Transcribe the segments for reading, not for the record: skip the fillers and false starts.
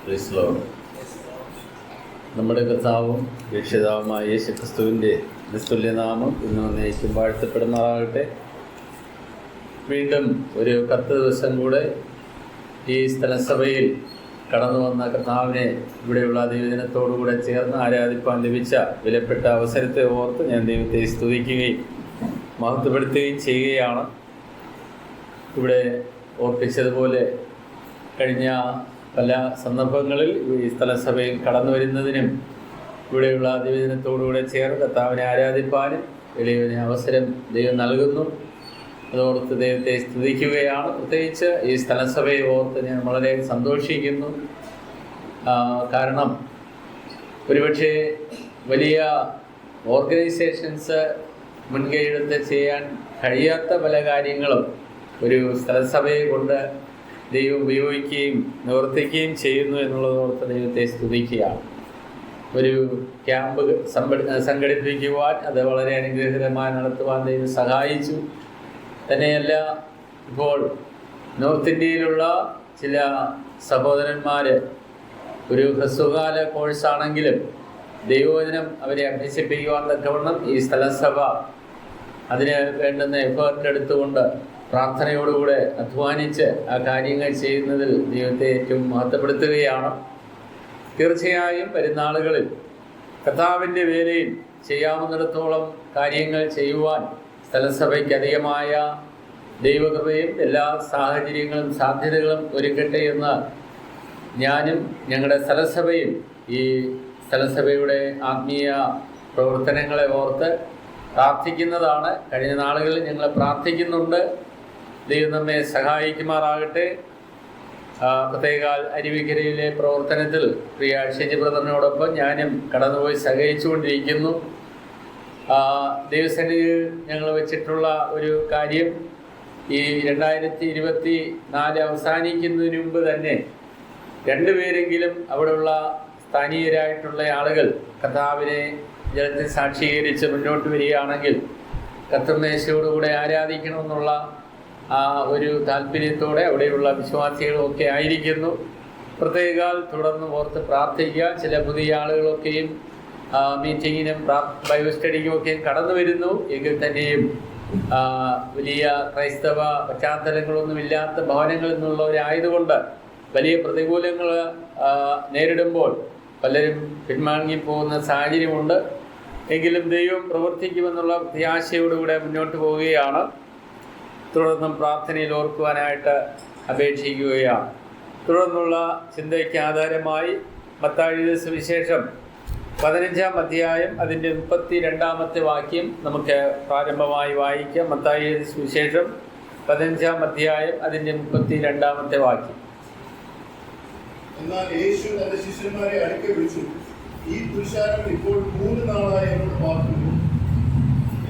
ക്രിസ്തു നമ്മുടെ കർത്താവും രക്ഷിതാവുമായ യേശുക്രിസ്തുവിൻ്റെ നിസ്തുല്യനാമം ഇന്ന് നയിക്കും വാഴ്ത്തപ്പെടുമാറാകട്ടെ. വീണ്ടും ഒരു 10 ദിവസം കൂടെ ഈ സ്ഥലസഭയിൽ കടന്നു വന്ന കർത്താവിനെ ഇവിടെയുള്ള ദൈവജനത്തോടുകൂടെ ചേർന്ന് ആരാധിപ്പാൻ ലഭിച്ച വിലപ്പെട്ട അവസരത്തെ ഓർത്ത് ഞാൻ ദൈവത്തെ സ്തുതിക്കുകയും മഹത്വപ്പെടുത്തുകയും ചെയ്യുകയാണ്. ഇവിടെ ഓർപ്പിച്ചതുപോലെ കഴിഞ്ഞ പല സന്ദർഭങ്ങളിൽ ഈ സ്ഥലസഭയിൽ കടന്നു വരുന്നതിനും ഇവിടെയുള്ള ദൈവജനത്തോടുകൂടെ ചേർന്ന് കർത്താവിനെ ആരാധിപ്പാനും വലിയ അവസരം ദൈവം നൽകുന്നു. അതോർത്ത് ദൈവത്തെ സ്തുതിക്കുകയാണ്. പ്രത്യേകിച്ച് ഈ സ്ഥലസഭയെ ഓർത്ത് ഞാൻ വളരെ സന്തോഷിക്കുന്നു. കാരണം ഒരുപക്ഷെ വലിയ ഓർഗനൈസേഷൻസ് മുൻകൈയെടുത്ത് ചെയ്യാൻ കഴിയാത്ത പല കാര്യങ്ങളും ഒരു സ്ഥലസഭയെ കൊണ്ട് ദൈവം ഉപയോഗിക്കുകയും നിവർത്തിക്കുകയും ചെയ്യുന്നു എന്നുള്ളതോർത്ത് ദൈവത്തെ സ്തുതിക്കുകയാണ്. ഒരു ക്യാമ്പ് സംഘടിപ്പിക്കുവാൻ അത് വളരെ അനുഗ്രഹീതമായി നടത്തുവാൻ ദൈവം സഹായിച്ചു. തന്നെയല്ല, ഇപ്പോൾ നോർത്ത് ഇന്ത്യയിലുള്ള ചില സഹോദരന്മാർ ഒരു ഹ്രസ്വകാല കോഴ്സാണെങ്കിലും ദൈവവചനം അവരെ അഭ്യസിപ്പിക്കുവാൻ തക്കവണ്ണം ഈ സ്ഥലസഭ അതിന് വേണ്ടുന്ന എഫേർട്ട് എടുത്തുകൊണ്ട് പ്രാർത്ഥനയോടുകൂടെ അധ്വാനിച്ച് ആ കാര്യങ്ങൾ ചെയ്യുന്നതിൽ ദൈവത്തെ ഏറ്റവും മഹത്വപ്പെടുത്തുകയാണ്. തീർച്ചയായും വരുന്നാളുകളിൽ കർത്താവിൻ്റെ വേലയിൽ ചെയ്യാവുന്നിടത്തോളം കാര്യങ്ങൾ ചെയ്യുവാൻ സ്ഥലസഭയ്ക്ക് അധികമായ ദൈവകൃപയും എല്ലാ സാഹചര്യങ്ങളും സാധ്യതകളും ഒരുക്കട്ടെ എന്ന് ഞാനും ഞങ്ങളുടെ സ്ഥലസഭയും ഈ സ്ഥലസഭയുടെ ആത്മീയ പ്രവർത്തനങ്ങളെ ഓർത്ത് പ്രാർത്ഥിക്കുന്നതാണ്. കഴിഞ്ഞ നാളുകളിൽ ഞങ്ങൾ പ്രാർത്ഥിക്കുന്നുണ്ട്. ദൈവം നമ്മെ സഹായിക്കുമാറാകട്ടെ. പ്രത്യേകാൽ അരുവിക്കരയിലെ പ്രവർത്തനത്തിൽ പ്രിയ ഷെജി ബ്രദറിനോടൊപ്പം ഞാനും കടന്നുപോയി സഹകരിച്ചുകൊണ്ടിരിക്കുന്നു. ദൈവസന്നിധിയിൽ ഞങ്ങൾ വെച്ചിട്ടുള്ള ഒരു കാര്യം, ഈ 2024 അവസാനിക്കുന്നതിന് മുമ്പ് തന്നെ 2 പേരെങ്കിലും അവിടെയുള്ള സ്ഥാനീയരായിട്ടുള്ള ആളുകൾ കർത്താവിനെ ജനത്തിൽ സാക്ഷീകരിച്ച് മുന്നോട്ട് വരികയാണെങ്കിൽ കർത്തൃമേശയോടുകൂടെ ആരാധിക്കണമെന്നുള്ള ഒരു താല്പര്യത്തോടെ അവിടെയുള്ള വിശ്വാസികളൊക്കെ ആയിരിക്കുന്നു. പ്രത്യേകാൽ തുടർന്ന് ഓർത്ത് പ്രാർത്ഥിക്കുക. ചില പുതിയ ആളുകളൊക്കെയും മീറ്റിങ്ങിനും ബൈബിൾ സ്റ്റഡിക്കുമൊക്കെയും കടന്നു വരുന്നു. എങ്കിൽ തന്നെയും വലിയ ക്രൈസ്തവ പശ്ചാത്തലങ്ങളൊന്നുമില്ലാത്ത ഭവനങ്ങളിൽ നിന്നുള്ളവരായതുകൊണ്ട് വലിയ പ്രതികൂലങ്ങൾ നേരിടുമ്പോൾ പലരും പിന്മാങ്ങിപ്പോകുന്ന സാഹചര്യമുണ്ട്. എങ്കിലും ദൈവം പ്രവർത്തിക്കുമെന്നുള്ള പ്രത്യാശയോടുകൂടെ മുന്നോട്ട് പോവുകയാണ്. തുടർന്നും പ്രാർത്ഥനയിൽ ഓർക്കുവാനായിട്ട് അപേക്ഷിക്കുകയാണ്. തുടർന്നുള്ള ചിന്തയ്ക്ക് ആധാരമായി മത്തായിയുടെ സുവിശേഷം 15-ാം അധ്യായം അതിൻ്റെ 32-ാമത്തെ വാക്യം നമുക്ക് പ്രാരംഭമായി വായിക്കാം. മത്തായിയുടെ സുവിശേഷം 15-ാം അധ്യായം അതിൻ്റെ 32-ാമത്തെ വാക്യം. എന്നാൽ യേശു തന്റെ ശിഷ്യന്മാരെ അടുക്കെ വിളിച്ചു, ഈ പുരുഷാരം ഇപ്പോൾ 3 നാളായി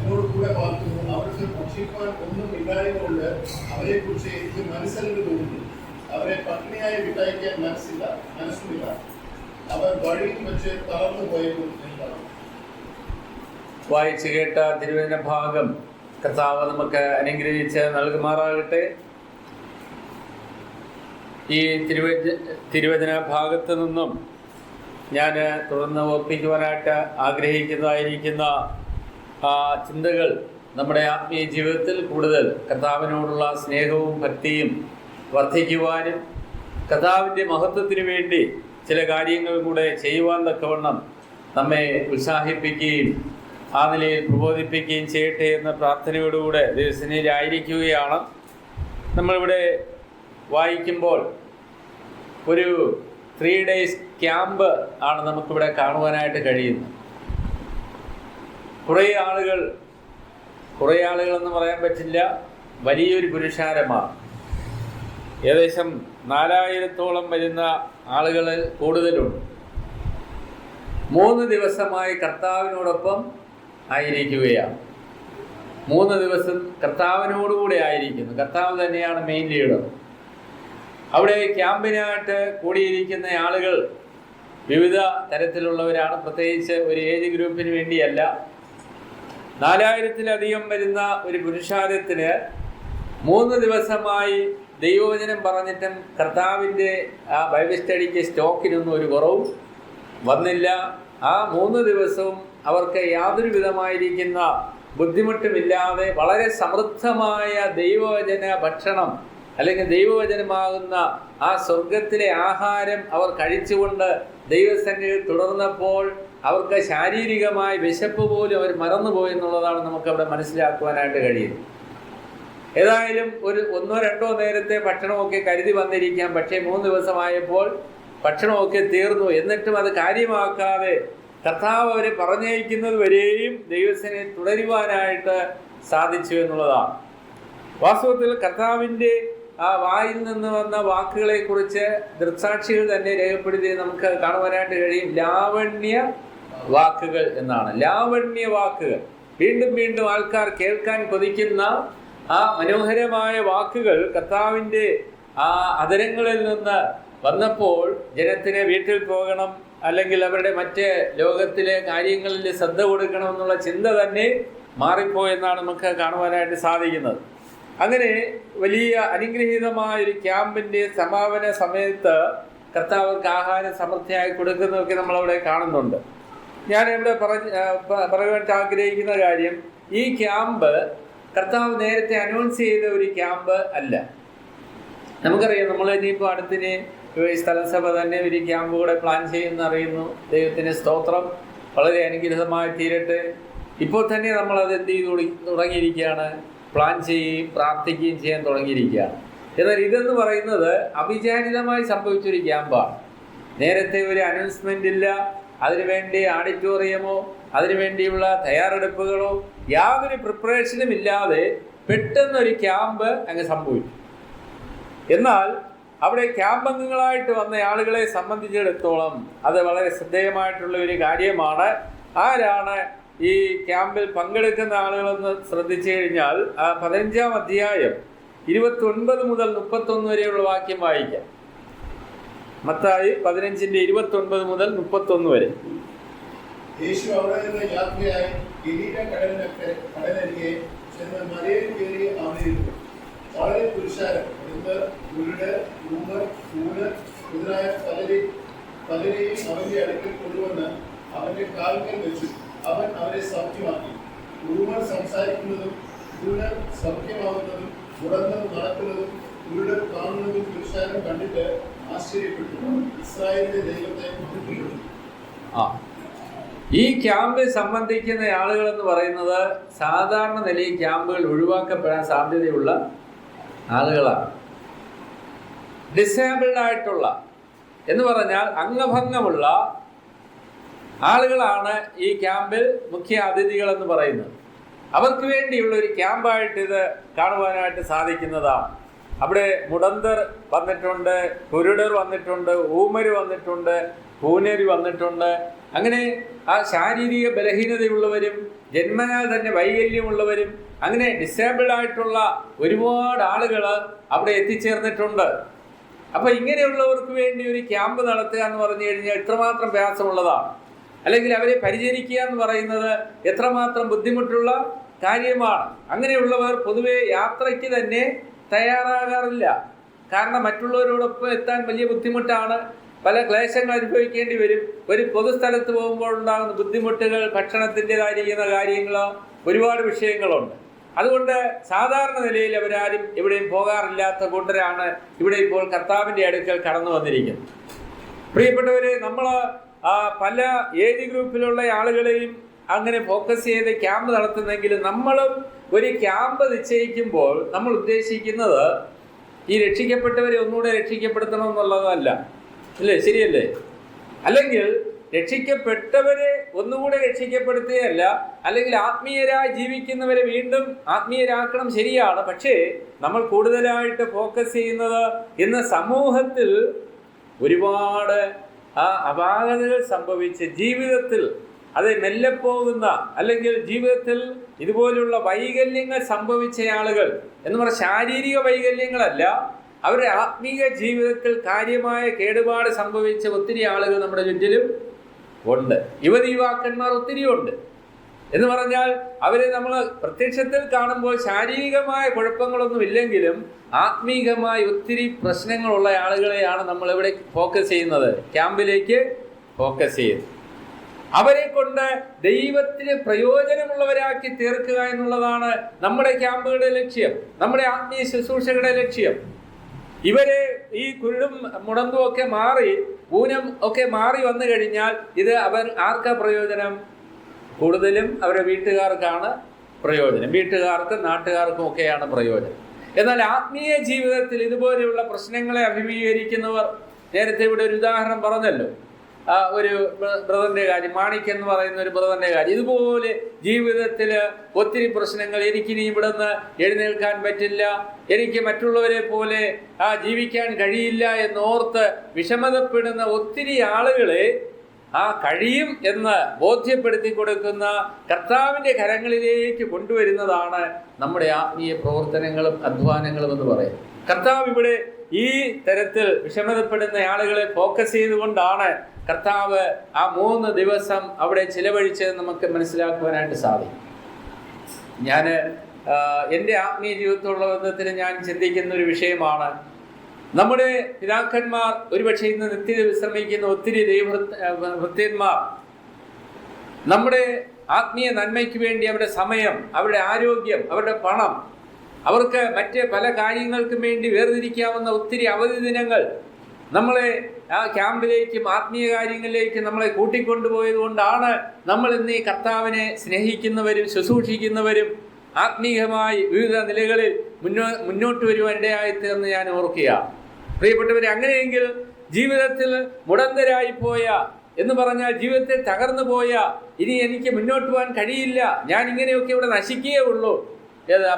എന്നോട് കൂടെ പാർക്കുന്നു. അവർക്ക് ഭക്ഷിക്കുവാൻ ഒന്നും ഇല്ലായതുകൊണ്ട് അവരെ കുറിച്ച് എനിക്ക് മനസ്സിലുണ്ട് തോന്നുന്നു. അവരെ പട്ടിണിയായി വിട്ടയക്കാൻ മനസ്സുമില്ല. അവർ വഴിയിൽ വെച്ച് തളർന്നു പോയതും എന്താണ്. വായിച്ചു കേട്ട തിരുവചന ഭാഗം കർത്താവ് നമുക്ക് അനുഗ്രഹിച്ച് നൽകുമാറാകട്ടെ. ഈ തിരുവചന ഭാഗത്ത് നിന്നും ഞാൻ തുടർന്ന് ഓർപ്പിക്കുവാനായിട്ട് ആഗ്രഹിക്കുന്നതായിരിക്കുന്ന ചിന്തകൾ നമ്മുടെ ആത്മീയ ജീവിതത്തിൽ കൂടുതൽ കർത്താവിനോടുള്ള സ്നേഹവും ഭക്തിയും വർദ്ധിക്കുവാനും കർത്താവിൻ്റെ മഹത്വത്തിന് വേണ്ടി ചില കാര്യങ്ങൾ കൂടെ ചെയ്യുവാൻ തക്കവണ്ണം നമ്മെ ഉത്സാഹിപ്പിക്കുകയും ആ നിലയിൽ പ്രബോധിപ്പിക്കുകയും ചെയ്യട്ടെ എന്ന പ്രാർത്ഥനയോടുകൂടെ ദൈവസന്നിധിയിലായിരിക്കുകയാണ്. നമ്മളിവിടെ വായിക്കുമ്പോൾ ഒരു 3 days ക്യാമ്പ് ആണ് നമുക്കിവിടെ കാണുവാനായിട്ട് കഴിയുന്നത്. കുറേ ആളുകളെന്ന് പറയാൻ പറ്റില്ല, വലിയൊരു പുരുഷാരമാണ്. ഏകദേശം 4000-ഓളം വരുന്ന ആളുകൾ കൂടുതലുണ്ട്. 3 ദിവസമായി കർത്താവിനോടൊപ്പം ആയിരിക്കുകയാണ്. 3 ദിവസം കർത്താവിനോടുകൂടെ ആയിരിക്കുന്നു. കർത്താവ് തന്നെയാണ് മെയിൻ ലീഡർ. അവിടെ ക്യാമ്പിനായിട്ട് കൂടിയിരിക്കുന്ന ആളുകൾ വിവിധ തരത്തിലുള്ളവരാണ്. പ്രത്യേകിച്ച് ഒരു ഏജ് ഗ്രൂപ്പിന് വേണ്ടിയല്ല. 4000-ത്തിലധികം വരുന്ന ഒരു പുരുഷാരത്തിന് 3 ദിവസമായി ദൈവവചനം പറഞ്ഞിട്ടും കർത്താവിൻ്റെ ആ ബൈബിൾ സ്റ്റഡിക്ക് സ്റ്റോക്കിനൊന്നും ഒരു കുറവും വന്നില്ല. ആ 3 ദിവസവും അവർക്ക് യാതൊരു വിധമായിരിക്കുന്ന ബുദ്ധിമുട്ടുമില്ലാതെ വളരെ സമൃദ്ധമായ ദൈവവചന ഭക്ഷണം അല്ലെങ്കിൽ ദൈവവചനമാകുന്ന ആ സ്വർഗത്തിലെ ആഹാരം അവർ കഴിച്ചുകൊണ്ട് ദൈവസന്നിധിയിൽ തുടർന്നപ്പോൾ അവർക്ക് ശാരീരികമായ വിശപ്പ് പോലും അവർ മറന്നുപോയി എന്നുള്ളതാണ് നമുക്കവിടെ മനസ്സിലാക്കുവാനായിട്ട് കഴിയുന്നത്. ഏതായാലും ഒരു 1-2 നേരത്തെ ഭക്ഷണമൊക്കെ കരുതി വന്നിരിക്കാം. പക്ഷേ 3 ദിവസമായപ്പോൾ ഭക്ഷണമൊക്കെ തീർന്നു. എന്നിട്ടും അത് കാര്യമാക്കാതെ കർത്താവ് അവരെ പറഞ്ഞയക്കുന്നത് വരെയും ദൈവസേനയിൽ തുടരുവാനായിട്ട് സാധിച്ചു എന്നുള്ളതാണ്. വാസ്തവത്തിൽ കർത്താവിൻ്റെ ആ വായിൽ നിന്ന് വന്ന വാക്കുകളെക്കുറിച്ച് ദൃക്സാക്ഷികൾ തന്നെ രേഖപ്പെടുത്തി നമുക്ക് കാണുവാനായിട്ട് കഴിയും. ലാവണ്യ വാക്കുകൾ എന്നാണ്. ലാവണ്യ വാക്കുകൾ, വീണ്ടും വീണ്ടും ആൾക്കാർ കേൾക്കാൻ കൊതിക്കുന്ന ആ മനോഹരമായ വാക്കുകൾ കർത്താവിൻ്റെ ആ അധരങ്ങളിൽ നിന്ന് വന്നപ്പോൾ ജനത്തിന് വീട്ടിൽ പോകണം, അല്ലെങ്കിൽ അവരുടെ മറ്റ് ലോകത്തിലെ കാര്യങ്ങളിൽ ശ്രദ്ധ കൊടുക്കണം എന്നുള്ള ചിന്ത തന്നെ മാറിപ്പോയെന്നാണ് നമുക്ക് കാണുവാനായിട്ട് സാധിക്കുന്നത്. അങ്ങനെ വലിയ അനുഗ്രഹീതമായൊരു ക്യാമ്പിൻ്റെ സമാപന സമയത്ത് കർത്താവർക്ക് ആഹാരം സമൃദ്ധിയായി കൊടുക്കുന്നതൊക്കെ നമ്മളവിടെ കാണുന്നുണ്ട്. ഞാനിവിടെ പറയാൻ ആഗ്രഹിക്കുന്ന കാര്യം, ഈ ക്യാമ്പ് കർത്താവ് നേരത്തെ അനൗൺസ് ചെയ്ത ഒരു ക്യാമ്പ് അല്ല. നമുക്കറിയാം, നമ്മൾ ഇനിയിപ്പോൾ അടുത്തിന് സ്ഥലസഭ തന്നെ ഒരു ക്യാമ്പ് കൂടെ പ്ലാൻ ചെയ്യുമെന്ന് അറിയുന്നു. ദൈവത്തിന് സ്തോത്രം, വളരെ അനുഗ്രഹമായി തീരട്ടെ. ഇപ്പോൾ തന്നെ നമ്മളത് എന്ത് ചെയ്ത് തുടങ്ങിയിരിക്കുകയാണ്, പ്ലാൻ ചെയ്യുകയും പ്രാർത്ഥിക്കുകയും ചെയ്യാൻ തുടങ്ങിയിരിക്കുകയാണ്. എന്നാൽ ഇതെന്ന് പറയുന്നത് അവിചാരിതമായി സംഭവിച്ചൊരു ക്യാമ്പാണ്. നേരത്തെ ഒരു അനൗൺസ്മെൻ്റ് ഇല്ല, അതിനുവേണ്ടി ഓഡിറ്റോറിയമോ അതിനുവേണ്ടിയുള്ള തയ്യാറെടുപ്പുകളോ യാതൊരു പ്രിപ്പറേഷനും ഇല്ലാതെ പെട്ടെന്നൊരു ക്യാമ്പ് അങ്ങ് സംഭവിച്ചു. എന്നാൽ അവിടെ ക്യാമ്പ് അംഗങ്ങളായിട്ട് വന്ന ആളുകളെ സംബന്ധിച്ചിടത്തോളം അത് വളരെ ശ്രദ്ധേയമായിട്ടുള്ള ഒരു കാര്യമാണ്. ആരാണ് ഈ ക്യാമ്പിൽ പങ്കെടുക്കുന്ന ആളുകളെന്ന് ശ്രദ്ധിച്ചു കഴിഞ്ഞാൽ 15-ാം അധ്യായം 29 മുതൽ 31 വരെയുള്ള വാക്യം വായിക്കാം. മത്തായി 15:29 മുതൽ 31 വരെ. യേശു അവിടെ നിന്ന് യാത്രയായി ഗലീല കടലരികെ ചെന്ന് മലയിൽ കയറി അവിടെ ഇരുന്നു. വളരെ പുരുഷാരം, കുരുട്, ഊമർ, കൂട് മുതലായ പലരെയും അവന്റെ അടുക്കൽ കൊണ്ടുവന്ന് അവന്റെ കാൽക്കൽ വെച്ചു. അവൻ അവരെ സൗഖ്യമാക്കി. ഊമർ സംസാരിക്കുന്നതും കുരുടർ സൗഖ്യമാവുന്നതും മുടന്തർ നടക്കുന്നതും കുരുടർ കാണുന്നതും പുരുഷാരം കണ്ടിട്ട് ആശ്ചര്യപ്പെട്ടു. ഇസ്രായേലിന്റെ ദൈവത്തെ മഹത്വപ്പെടുത്തി. ഈ ക്യാമ്പിൽ സംബന്ധിക്കുന്ന ആളുകൾ എന്ന് പറയുന്നത് സാധാരണ നിലയിൽ ക്യാമ്പുകൾ ഒഴിവാക്കപ്പെടാൻ സാധ്യതയുള്ള ആളുകളാണ്. ഡിസേബിൾഡ് ആയിട്ടുള്ള എന്ന് പറഞ്ഞാൽ അംഗഭംഗമുള്ള ആളുകളാണ് ഈ ക്യാമ്പിൽ മുഖ്യ അതിഥികൾ എന്ന് പറയുന്നത്. അവർക്ക് വേണ്ടിയുള്ള ഒരു ക്യാമ്പായിട്ട് ഇത് കാണുവാനായിട്ട് സാധിക്കുന്നതാണ്. അവിടെ മുടന്തർ വന്നിട്ടുണ്ട്, കുരുടർ വന്നിട്ടുണ്ട്, ഊമര് വന്നിട്ടുണ്ട്, പൂനര് വന്നിട്ടുണ്ട്. അങ്ങനെ ആ ശാരീരിക ബലഹീനതയുള്ളവരും ജന്മനാൽ തന്നെ വൈകല്യമുള്ളവരും അങ്ങനെ ഡിസേബിൾഡ് ആയിട്ടുള്ള ഒരുപാട് ആളുകൾ അവിടെ എത്തിച്ചേർന്നിട്ടുണ്ട്. അപ്പോൾ ഇങ്ങനെയുള്ളവർക്ക് വേണ്ടി ഒരു ക്യാമ്പ് നടത്തുക എന്ന് പറഞ്ഞു കഴിഞ്ഞാൽ എത്രമാത്രം പ്രയാസമുള്ളതാണ്, അല്ലെങ്കിൽ അവരെ പരിചരിക്കുക എന്ന് പറയുന്നത് എത്രമാത്രം ബുദ്ധിമുട്ടുള്ള കാര്യമാണ്. അങ്ങനെയുള്ളവർ പൊതുവെ യാത്രയ്ക്ക് തന്നെ തയ്യാറാകാറില്ല. കാരണം മറ്റുള്ളവരോടൊപ്പം എത്താൻ വലിയ ബുദ്ധിമുട്ടാണ്, പല ക്ലേശങ്ങൾ അനുഭവിക്കേണ്ടി വരും. ഒരു പൊതുസ്ഥലത്ത് പോകുമ്പോൾ ഉണ്ടാകുന്ന ബുദ്ധിമുട്ടുകൾ, ഭക്ഷണത്തിൻ്റെതായിരിക്കുന്ന കാര്യങ്ങളോ ഒരുപാട് വിഷയങ്ങളുണ്ട്. അതുകൊണ്ട് സാധാരണ നിലയിൽ അവരാരും എവിടെയും പോകാറില്ലാത്ത കൂട്ടരാണ് ഇവിടെ ഇപ്പോൾ കർത്താവിൻ്റെ അടുക്കൽ കടന്നു വന്നിരിക്കുന്നത്. പ്രിയപ്പെട്ടവരെ, നമ്മൾ പല ഏജ് ഗ്രൂപ്പിലുള്ള ആളുകളെയും അങ്ങനെ ഫോക്കസ് ചെയ്ത് ക്യാമ്പ് നടത്തുന്നെങ്കിലും നമ്മളും ഒരു ക്യാമ്പ് നിശ്ചയിക്കുമ്പോൾ നമ്മൾ ഉദ്ദേശിക്കുന്നത് ഈ രക്ഷിക്കപ്പെട്ടവരെ ഒന്നുകൂടെ രക്ഷിക്കപ്പെടുത്തണം എന്നുള്ളതല്ല, അല്ലേ? ശരിയല്ലേ? അല്ലെങ്കിൽ രക്ഷിക്കപ്പെട്ടവരെ ഒന്നുകൂടെ രക്ഷിക്കപ്പെടുത്തുകയല്ല, അല്ലെങ്കിൽ ആത്മീയരായി ജീവിക്കുന്നവരെ വീണ്ടും ആത്മീയരാക്കണം, ശരിയാണ്. പക്ഷേ നമ്മൾ കൂടുതലായിട്ട് ഫോക്കസ് ചെയ്യുന്നത് ഇന്ന് സമൂഹത്തിൽ ഒരുപാട് അപാകതകൾ സംഭവിച്ച് ജീവിതത്തിൽ അത് മെല്ലെ പോകുന്ന, അല്ലെങ്കിൽ ജീവിതത്തിൽ ഇതുപോലുള്ള വൈകല്യങ്ങൾ സംഭവിച്ച ആളുകൾ എന്ന് പറഞ്ഞാൽ ശാരീരിക വൈകല്യങ്ങളല്ല, അവരുടെ ആത്മീയ ജീവിതത്തിൽ കാര്യമായ കേടുപാട് സംഭവിച്ച ഒത്തിരി ആളുകൾ നമ്മുടെ ചുറ്റിലും ഉണ്ട്. യുവതീവാക്കന്മാർ ഒത്തിരി ഉണ്ട്. എന്ന് പറഞ്ഞാൽ അവരെ നമ്മൾ പ്രത്യക്ഷത്തിൽ കാണുമ്പോൾ ശാരീരികമായ കുഴപ്പങ്ങളൊന്നും ഇല്ലെങ്കിലും ആത്മീകമായി ഒത്തിരി പ്രശ്നങ്ങളുള്ള ആളുകളെയാണ് നമ്മൾ ഇവിടെ ഫോക്കസ് ചെയ്യുന്നത്, ക്യാമ്പിലേക്ക് ഫോക്കസ് ചെയ്യുന്നത്. അവരെ കൊണ്ട് ദൈവത്തിന് പ്രയോജനമുള്ളവരാക്കി തീർക്കുക എന്നുള്ളതാണ് നമ്മുടെ ക്യാമ്പുകളുടെ ലക്ഷ്യം, നമ്മുടെ ആത്മീയ ശുശ്രൂഷകളുടെ ലക്ഷ്യം. ഇവരെ ഈ കുരുടും മുടന്തും ഒക്കെ മാറി, ഊനം ഒക്കെ മാറി വന്നു കഴിഞ്ഞാൽ ഇത് അവർ ആർക്കാ പ്രയോജനം? കൂടുതലും അവരുടെ വീട്ടുകാർക്കാണ് പ്രയോജനം, വീട്ടുകാർക്കും നാട്ടുകാർക്കും ഒക്കെയാണ് പ്രയോജനം. എന്നാൽ ആത്മീയ ജീവിതത്തിൽ ഇതുപോലെയുള്ള പ്രശ്നങ്ങളെ അഭിമുഖീകരിക്കുന്നവർ, നേരത്തെ ഇവിടെ ഒരു ഉദാഹരണം പറഞ്ഞല്ലോ, ഒരു ബ്രദറിൻ്റെ കാര്യം, മാണിക്ക് എന്ന് പറയുന്ന ഒരു ബ്രദറിൻ്റെ കാര്യം. ഇതുപോലെ ജീവിതത്തിൽ ഒത്തിരി പ്രശ്നങ്ങൾ, എനിക്കിനി ഇവിടെ നിന്ന് എഴുന്നേൽക്കാൻ പറ്റില്ല, എനിക്ക് മറ്റുള്ളവരെ പോലെ ജീവിക്കാൻ കഴിയില്ല എന്നോർത്ത് വിഷമതപ്പെടുന്ന ഒത്തിരി ആളുകളെ കഴിയും എന്ന് ബോധ്യപ്പെടുത്തി കൊടുക്കുന്ന കർത്താവിൻ്റെ കരങ്ങളിലേക്ക് കൊണ്ടുവരുന്നതാണ് നമ്മുടെ ആത്മീയ പ്രവർത്തനങ്ങളും അധ്വാനങ്ങളും എന്ന് പറയും. കർത്താവ് ഇവിടെ ഈ തരത്തിൽ വിഷമതപ്പെടുന്ന ആളുകളെ ഫോക്കസ് ചെയ്തുകൊണ്ടാണ് കർത്താവ് ആ 3 ദിവസം അവിടെ ചിലവഴിച്ചത് നമുക്ക് മനസ്സിലാക്കുവാനായിട്ട് സാധിക്കും. ഞാൻ എൻ്റെ ആത്മീയ ജീവിതത്തിലുള്ള ബന്ധത്തിൽ ഞാൻ ചിന്തിക്കുന്ന ഒരു വിഷയമാണ്, നമ്മുടെ പിതാക്കന്മാർ ഒരുപക്ഷെ ഇന്ന് നിത്യത വിശ്രമിക്കുന്ന ഒത്തിരി ദൈവഭൃത്യന്മാർ നമ്മുടെ ആത്മീയ നന്മയ്ക്ക് വേണ്ടി അവരുടെ സമയം, അവരുടെ ആരോഗ്യം, അവരുടെ പണം, അവർക്ക് മറ്റ് പല കാര്യങ്ങൾക്കും വേണ്ടി വേർതിരിക്കാവുന്ന ഒത്തിരി അവധി ദിനങ്ങൾ നമ്മളെ ക്യാമ്പിലേക്കും ആത്മീയ കാര്യങ്ങളിലേക്കും നമ്മളെ കൂട്ടിക്കൊണ്ടുപോയത് കൊണ്ടാണ് നമ്മൾ ഇന്ന് ഈ കർത്താവിനെ സ്നേഹിക്കുന്നവരും ശുശ്രൂഷിക്കുന്നവരും ആത്മീയമായി വിവിധ നിലകളിൽ മുന്നോട്ട് വരുവാനിടയായിത്തീർന്ന് ഞാൻ ഓർക്കുക. പ്രിയപ്പെട്ടവരെ, അങ്ങനെയെങ്കിൽ ജീവിതത്തിൽ മുടന്തരായി പോയ എന്ന് പറഞ്ഞാൽ ജീവിതത്തിൽ തകർന്നു പോയ, ഇനി എനിക്ക് മുന്നോട്ട് പോകാൻ കഴിയില്ല, ഞാൻ ഇങ്ങനെയൊക്കെ ഇവിടെ നശിക്കുകയേ ഉള്ളൂ,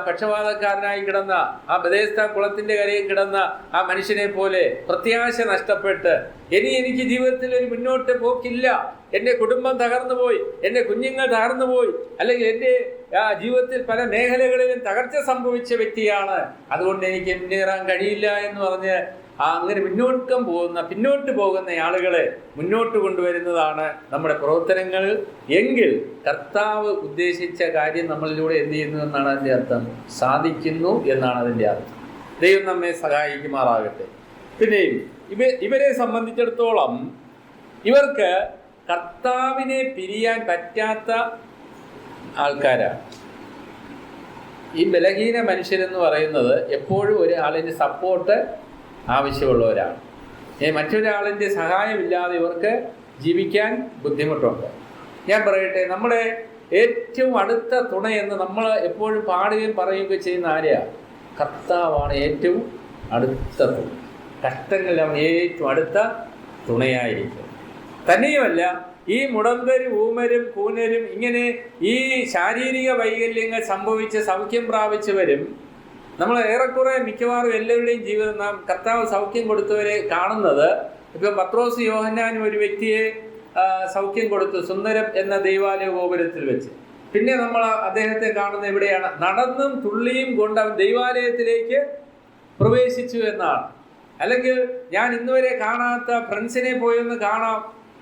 പക്ഷപാതക്കാരനായി കിടന്ന ബെഥെസ്ദ കുളത്തിന്റെ കരയിൽ കിടന്ന ആ മനുഷ്യനെ പോലെ പ്രത്യാശ നഷ്ടപ്പെട്ട് ഇനി എനിക്ക് ജീവിതത്തിൽ ഒരു മുന്നോട്ട് പോക്കില്ല, എൻ്റെ കുടുംബം തകർന്നു പോയി, എൻ്റെ കുഞ്ഞുങ്ങൾ തകർന്നു പോയി, അല്ലെങ്കിൽ എൻ്റെ ജീവിതത്തിൽ പല മേഖലകളിലും തകർച്ച സംഭവിച്ച വ്യക്തിയാണ്, അതുകൊണ്ട് എനിക്ക് മുന്നേറാൻ കഴിയില്ല എന്ന് പറഞ്ഞ് അങ്ങനെ പിന്നോട്ട് പോകുന്ന ആളുകളെ മുന്നോട്ട് കൊണ്ടുവരുന്നതാണ് നമ്മുടെ പ്രവർത്തനങ്ങൾ. എങ്കിൽ കർത്താവ് ഉദ്ദേശിച്ച കാര്യം നമ്മളിലൂടെ എന്ത് ചെയ്യുന്നു എന്നാണ് അതിൻ്റെ അർത്ഥം, സാധിക്കുന്നു എന്നാണ് അതിൻ്റെ അർത്ഥം. ദൈവം നമ്മെ സഹായിക്കുമാറാകട്ടെ. പിന്നെയും ഇവരെ സംബന്ധിച്ചിടത്തോളം ഇവർക്ക് കർത്താവിനെ പിരിയാൻ പറ്റാത്ത ആൾക്കാരാണ്. ഈ ബലഹീന മനുഷ്യരെന്ന് പറയുന്നത് എപ്പോഴും ഒരാളിൻ്റെ സപ്പോർട്ട് ആവശ്യമുള്ളവരാണ്. മറ്റൊരാളിൻ്റെ സഹായമില്ലാതെ ഇവർക്ക് ജീവിക്കാൻ ബുദ്ധിമുട്ടുണ്ട്. ഞാൻ പറയട്ടെ, നമ്മുടെ ഏറ്റവും അടുത്ത തുണയെന്ന് നമ്മൾ എപ്പോഴും പാടുകയും പറയുകയും ചെയ്യുന്ന ആരെയാണ്? കർത്താവാണ് ഏറ്റവും അടുത്ത തുണ. കഷ്ടങ്ങളിൽ അവൻ ഏറ്റവും അടുത്ത തുണയായിരിക്കും. തന്നെയുമല്ല, ഈ മുടന്തരും ഊമരും കൂനരും ഇങ്ങനെ ഈ ശാരീരിക വൈകല്യങ്ങൾ സംഭവിച്ച് സൗഖ്യം പ്രാപിച്ചവരും നമ്മൾ ഏറെക്കുറെ മിക്കവാറും എല്ലാവരുടെയും ജീവിതം നാം കർത്താവ് സൗഖ്യം കൊടുത്തവരെ കാണുന്നത്. ഇപ്പം പത്രോസ് യോഹന്നാനും ഒരു വ്യക്തിയെ സൗഖ്യം കൊടുത്തു സുന്ദരം എന്ന ദൈവാലയ ഗോപുരത്തിൽ വെച്ച്. പിന്നെ നമ്മൾ അദ്ദേഹത്തെ കാണുന്ന എവിടെയാണ്? നടന്നും തുള്ളിയും കൊണ്ട് അവൻ ദൈവാലയത്തിലേക്ക് പ്രവേശിച്ചു എന്നാണ്. അല്ലെങ്കിൽ ഞാൻ ഇന്നുവരെ കാണാത്ത ഫ്രണ്ട്സിനെ പോയൊന്ന് കാണാം,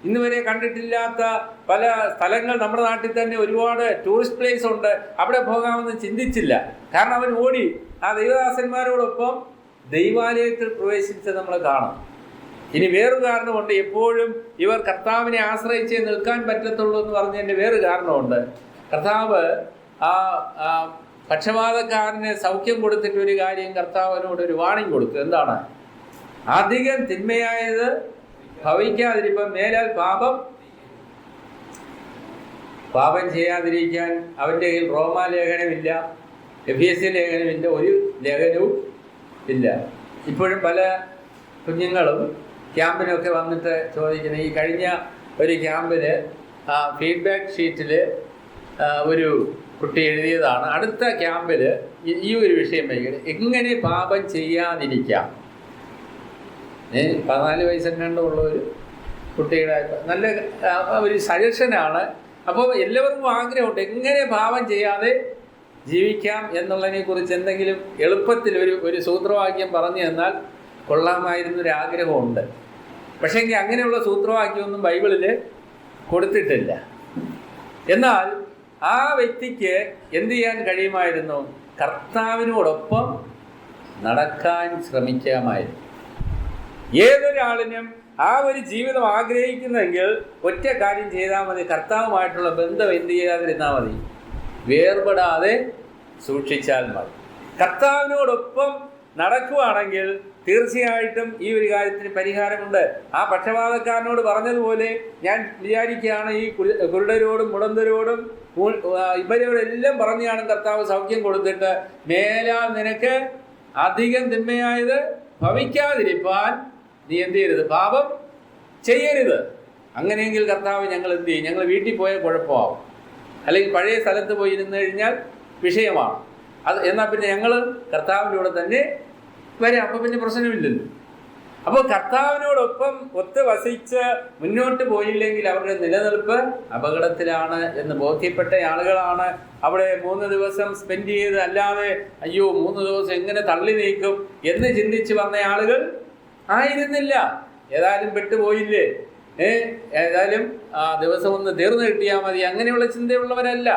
ഇന്നുവരെ കണ്ടിട്ടില്ലാത്ത പല സ്ഥലങ്ങൾ നമ്മുടെ നാട്ടിൽ തന്നെ ഒരുപാട് ടൂറിസ്റ്റ് പ്ലേസ് ഉണ്ട്, അവിടെ പോകാമെന്ന് ചിന്തിച്ചില്ല. കാരണം അവൻ ഓടി ആ ദൈവദാസന്മാരോടൊപ്പം ദൈവാലയത്തിൽ പ്രവേശിച്ചത് നമ്മൾ കാണാം. ഇനി വേറൊരു കാരണമുണ്ട്, എപ്പോഴും ഇവർ കർത്താവിനെ ആശ്രയിച്ചേ നിൽക്കാൻ പറ്റത്തുള്ളൂ എന്ന് പറഞ്ഞതിൻ്റെ വേറൊരു കാരണമുണ്ട്. കർത്താവ് പക്ഷപാതക്കാരന് സൗഖ്യം കൊടുത്തിട്ട് ഒരു കാര്യം കർത്താവിനോട് ഒരു വാണിംഗ് കൊടുത്തു. എന്താണ്? അധികം തിന്മയായത് ഭവിക്കാതിരിപ്പം മേലാൽ പാപം ചെയ്യാതിരിക്കാൻ അവൻ്റെ കയ്യിൽ റോമാലേഖനമില്ല, എഫേസ്യ ലേഖനമില്ല, ഒരു ലേഖനവും ഇല്ല. ഇപ്പോഴും പല കുഞ്ഞുങ്ങളും ക്യാമ്പിനൊക്കെ വന്നിട്ട് ചോദിക്കുന്നത്, ഈ കഴിഞ്ഞ ഒരു ക്യാമ്പിൽ ഫീഡ്ബാക്ക് ഷീറ്റിൽ ഒരു കുട്ടി എഴുതിയതാണ്, അടുത്ത ക്യാമ്പിൽ ഈ ഒരു വിഷയം വയ്ക്കുന്നത്, എങ്ങനെ പാപം ചെയ്യാതിരിക്കാം. 14 വയസ്സെങ്ങാണ്ടുള്ള ഒരു കുട്ടിയുടെ നല്ല ഒരു സജഷനാണ്. അപ്പോൾ എല്ലാവർക്കും ആഗ്രഹമുണ്ട് എങ്ങനെ പാപം ചെയ്യാതെ ജീവിക്കാം എന്നുള്ളതിനെ കുറിച്ച് എന്തെങ്കിലും എളുപ്പത്തിൽ ഒരു സൂത്രവാക്യം പറഞ്ഞു തന്നാൽ കൊള്ളാമായിരുന്നൊരാഗ്രഹമുണ്ട്. പക്ഷേ എങ്കിൽ അങ്ങനെയുള്ള സൂത്രവാക്യമൊന്നും ബൈബിളിൽ കൊടുത്തിട്ടില്ല. എന്നാൽ ആ വ്യക്തിക്ക് എന്ത് ചെയ്യാൻ കഴിയുമായിരുന്നു? കർത്താവിനോടൊപ്പം നടക്കാൻ ശ്രമിക്കാമായിരുന്നു. ഏതൊരാളിനും ആ ഒരു ജീവിതം ആഗ്രഹിക്കുന്നെങ്കിൽ ഒറ്റ കാര്യം ചെയ്താൽ മതി, കർത്താവുമായിട്ടുള്ള ബന്ധം എന്ത് ചെയ്യാതിരുന്നാൽ മതി, വേർപെടാതെ സൂക്ഷിച്ചാൽ മതി. കർത്താവിനോടൊപ്പം നടക്കുകയാണെങ്കിൽ തീർച്ചയായിട്ടും ഈ ഒരു കാര്യത്തിന് പരിഹാരമുണ്ട്. ആ പക്ഷപാതക്കാരനോട് പറഞ്ഞതുപോലെ ഞാൻ വിചാരിക്കുകയാണ്, ഈ കുരുടരോടും മുടന്തരോടും ഇവരോടെല്ലാം പറഞ്ഞാണ് കർത്താവ് സൗഖ്യം കൊടുത്തിട്ട്, മേലാൽ നിനക്ക് അധികം തിന്മയായത് ഭവിക്കാതിരിപ്പാൻ നീ എന്ത് ചെയ്യരുത്, പാപം ചെയ്യരുത്. അങ്ങനെയെങ്കിൽ കർത്താവ് ഞങ്ങൾ എന്ത് ചെയ്യും? ഞങ്ങൾ വീട്ടിൽ പോയാൽ കുഴപ്പമാവും, അല്ലെങ്കിൽ പഴയ സ്ഥലത്ത് പോയി ഇരുന്ന് കഴിഞ്ഞാൽ വിഷയമാണ് അത്. എന്നാൽ പിന്നെ ഞങ്ങൾ കർത്താവിൻ്റെ കൂടെ തന്നെ വരാം, അപ്പോൾ പിന്നെ പ്രശ്നമില്ലല്ലോ. അപ്പോൾ കർത്താവിനോടൊപ്പം ഒത്ത് വസിച്ച് മുന്നോട്ട് പോയില്ലെങ്കിൽ അവരുടെ നിലനിൽപ്പ് അപകടത്തിലാണ് എന്ന് ബോധ്യപ്പെട്ട ആളുകളാണ് അവിടെ 3 ദിവസം സ്പെൻഡ് ചെയ്ത്. അല്ലാതെ അയ്യോ 3 ദിവസം എങ്ങനെ തള്ളി നീക്കും എന്ന് ചിന്തിച്ച് വന്ന ആളുകൾ ആയിരുന്നില്ല. ഏതായാലും പെട്ടുപോയില്ലേ, ഏതായാലും ദിവസം ഒന്ന് തീർന്നു കിട്ടിയാൽ മതി, അങ്ങനെയുള്ള ചിന്തയുള്ളവരല്ല.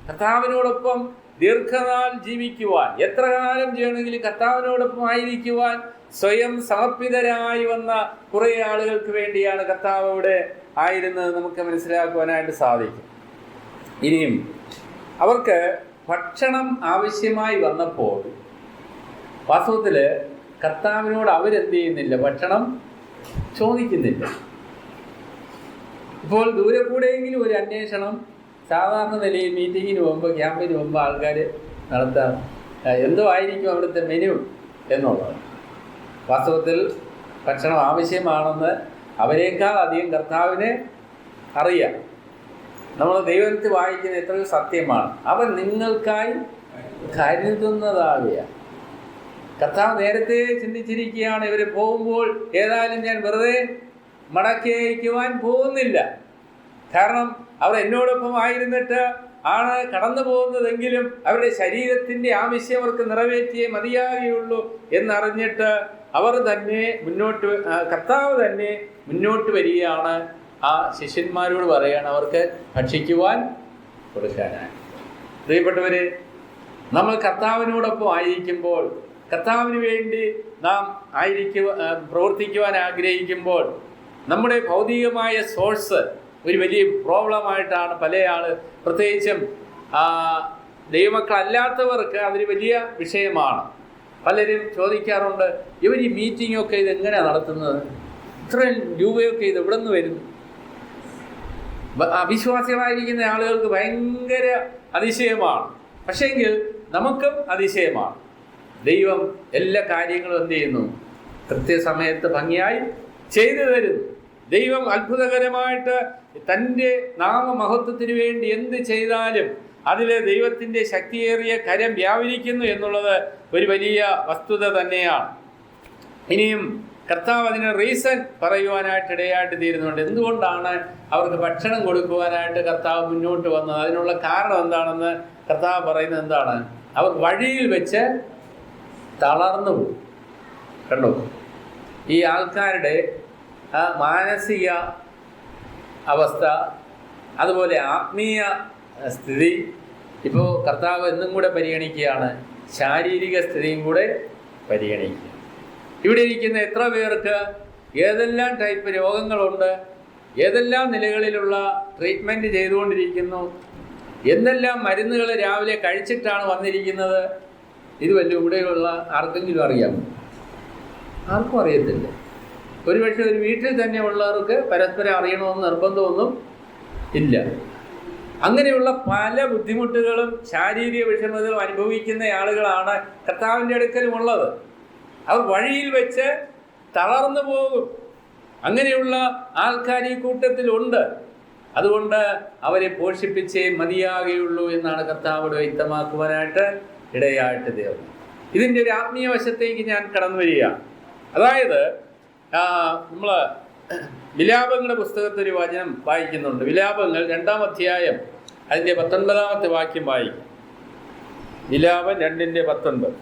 കർത്താവിനോടൊപ്പം ദീർഘനാൾ ജീവിക്കുവാൻ, എത്ര കാലം ചെയ്യണമെങ്കിലും കർത്താവിനോടൊപ്പം ആയിരിക്കുവാൻ സ്വയം സമർപ്പിതരായി വന്ന കുറേ ആളുകൾക്ക് വേണ്ടിയാണ് കർത്താവ് ഇവിടെ ആയിരുന്നത് നമുക്ക് മനസ്സിലാക്കുവാനായിട്ട് സാധിക്കും. ഇനിയും അവർക്ക് ഭക്ഷണം ആവശ്യമായി വന്നപ്പോൾ വാസ്തവത്തിൽ കർത്താവിനോട് അവരെന്ത് ചെയ്യുന്നില്ല, ഭക്ഷണം ചോദിക്കുന്നില്ല. ഇപ്പോൾ ദൂരെ കൂടെയെങ്കിലും ഒരു അന്വേഷണം സാധാരണ നിലയിൽ മീറ്റിങ്ങിന് പോകുമ്പോൾ, ക്യാമ്പിന് പോകുമ്പോൾ ആൾക്കാർ നടത്താം, എന്തോ ആയിരിക്കും അവിടുത്തെ മെനു എന്നുള്ളത്. വാസ്തവത്തിൽ ഭക്ഷണം ആവശ്യമാണെന്ന് അവരെക്കാൾ അധികം കർത്താവിന് അറിയാം. നമ്മൾ ദൈവത്തിൽ വായിക്കുന്ന എത്രയോ സത്യമാണ്, അവൻ നിങ്ങൾക്കായി കരുതുന്നതാകുക. കർത്താവ് നേരത്തെ ചിന്തിച്ചിരിക്കുകയാണ്, ഇവർ പോകുമ്പോൾ ഏതായാലും ഞാൻ വെറുതെ മടക്കി അയക്കുവാൻ പോകുന്നില്ല. കാരണം അവർ എന്നോടൊപ്പം ആയിരുന്നിട്ട് ആണ് കടന്നു പോകുന്നതെങ്കിലും അവരുടെ ശരീരത്തിൻ്റെ ആവശ്യം അവർക്ക് നിറവേറ്റിയേ മതിയാകുകയുള്ളൂ എന്നറിഞ്ഞിട്ട് അവർ തന്നെ മുന്നോട്ട്, കർത്താവ് തന്നെ മുന്നോട്ട് വരികയാണ്. ആ ശിഷ്യന്മാരോട് പറയുകയാണ് അവർക്ക് ഭക്ഷിക്കുവാൻ കൊടുക്കാനായി. പ്രിയപ്പെട്ടവരെ, നമ്മൾ കർത്താവിനോടൊപ്പം ആയിരിക്കുമ്പോൾ, കർത്താവിന് വേണ്ടി നാം പ്രവർത്തിക്കുവാൻ ആഗ്രഹിക്കുമ്പോൾ നമ്മുടെ ഭൗതികമായ സോഴ്സ് ഒരു വലിയ പ്രോബ്ലമായിട്ടാണ് പല പ്രത്യേകിച്ചും ദൈവമക്കളല്ലാത്തവർക്ക് അതൊരു വലിയ വിഷയമാണ്. പലരും ചോദിക്കാറുണ്ട്, ഇവർ ഈ മീറ്റിങ്ങൊക്കെ ഇതെങ്ങനെയാണ് നടത്തുന്നത്, ഇത്രയും രൂപയൊക്കെ ഇത് എവിടെ നിന്ന് വരുന്നു? അവിശ്വാസികളായിരിക്കുന്ന ആളുകൾക്ക് ഭയങ്കര അതിശയമാണ്. പക്ഷേങ്കിൽ നമുക്കും അതിശയമാണ്. ദൈവം എല്ലാ കാര്യങ്ങളും എന്ത് ചെയ്യുന്നു? കൃത്യസമയത്ത് ഭംഗിയായി ചെയ്തു തരുന്നു. ദൈവം അത്ഭുതകരമായിട്ട് തൻ്റെ നാമമഹത്വത്തിന് വേണ്ടി എന്ത് ചെയ്താലും അതിൽ ദൈവത്തിൻ്റെ ശക്തിയേറിയ കരം വ്യാപരിക്കുന്നു എന്നുള്ളത് ഒരു വലിയ വസ്തുത തന്നെയാണ്. ഇനിയും കർത്താവ് അതിന് റീസൺ പറയുവാനായിട്ട് ഇടയായിട്ട് തീരുന്നുണ്ട്. എന്തുകൊണ്ടാണ് അവർക്ക് ഭക്ഷണം കൊടുക്കുവാനായിട്ട് കർത്താവ് മുന്നോട്ട് വന്നത്? അതിനുള്ള കാരണം എന്താണെന്ന് കർത്താവ് പറയുന്നത് എന്താണ്? അവർ വഴിയിൽ വെച്ച് തളർന്നു പോകും. കണ്ടോ, ഈ ആൾക്കാരുടെ മാനസിക അവസ്ഥ, അതുപോലെ ആത്മീയ സ്ഥിതി ഇപ്പോൾ കർത്താവ് എന്നും കൂടെ പരിഗണിക്കുകയാണ്, ശാരീരിക സ്ഥിതിയും കൂടെ പരിഗണിക്കുക. ഇവിടെ ഇരിക്കുന്ന എത്ര പേർക്ക് ഏതെല്ലാം ടൈപ്പ് രോഗങ്ങളുണ്ട്, ഏതെല്ലാം നിലകളിലുള്ള ട്രീറ്റ്മെൻറ്റ് ചെയ്തുകൊണ്ടിരിക്കുന്നു, എന്തെല്ലാം മരുന്നുകൾ രാവിലെ കഴിച്ചിട്ടാണ് വന്നിരിക്കുന്നത്, ഇത് വല്ലതും ഇവിടെയുള്ള ആർക്കെങ്കിലും അറിയാമോ? ആർക്കും അറിയത്തില്ല. ഒരുപക്ഷെ ഒരു വീട്ടിൽ തന്നെ ഉള്ളവർക്ക് പരസ്പരം അറിയണമെന്ന് നിർബന്ധമൊന്നും ഇല്ല. അങ്ങനെയുള്ള പല ബുദ്ധിമുട്ടുകളും ശാരീരിക വിഷമതകളും അനുഭവിക്കുന്ന ആളുകളാണ് കർത്താവിൻ്റെ അടുക്കലുമുള്ളത്. അവർ വഴിയിൽ വെച്ച് തളർന്നു പോകും. അങ്ങനെയുള്ള ആൾക്കാർ ഈ കൂട്ടത്തിലുണ്ട്. അതുകൊണ്ട് അവരെ പോഷിപ്പിച്ചേ മതിയാകുകയുള്ളൂ എന്നാണ് കർത്താവോട് വ്യക്തമാക്കുവാനായിട്ട് ഇടയായിട്ട് തീർന്നു. ഇതിൻ്റെ ഒരു ആത്മീയ വശത്തേക്ക് ഞാൻ കടന്നു വരിക. അതായത് നമ്മൾ വിലാപങ്ങളുടെ പുസ്തകത്തിൽ ഒരു വചനം വായിക്കുന്നുണ്ട്. വിലാപങ്ങൾ 2-ാം അധ്യായം അതിൻ്റെ 19-ാമത്തെ വാക്യം വായിക്കും. വിലാപം 2:19.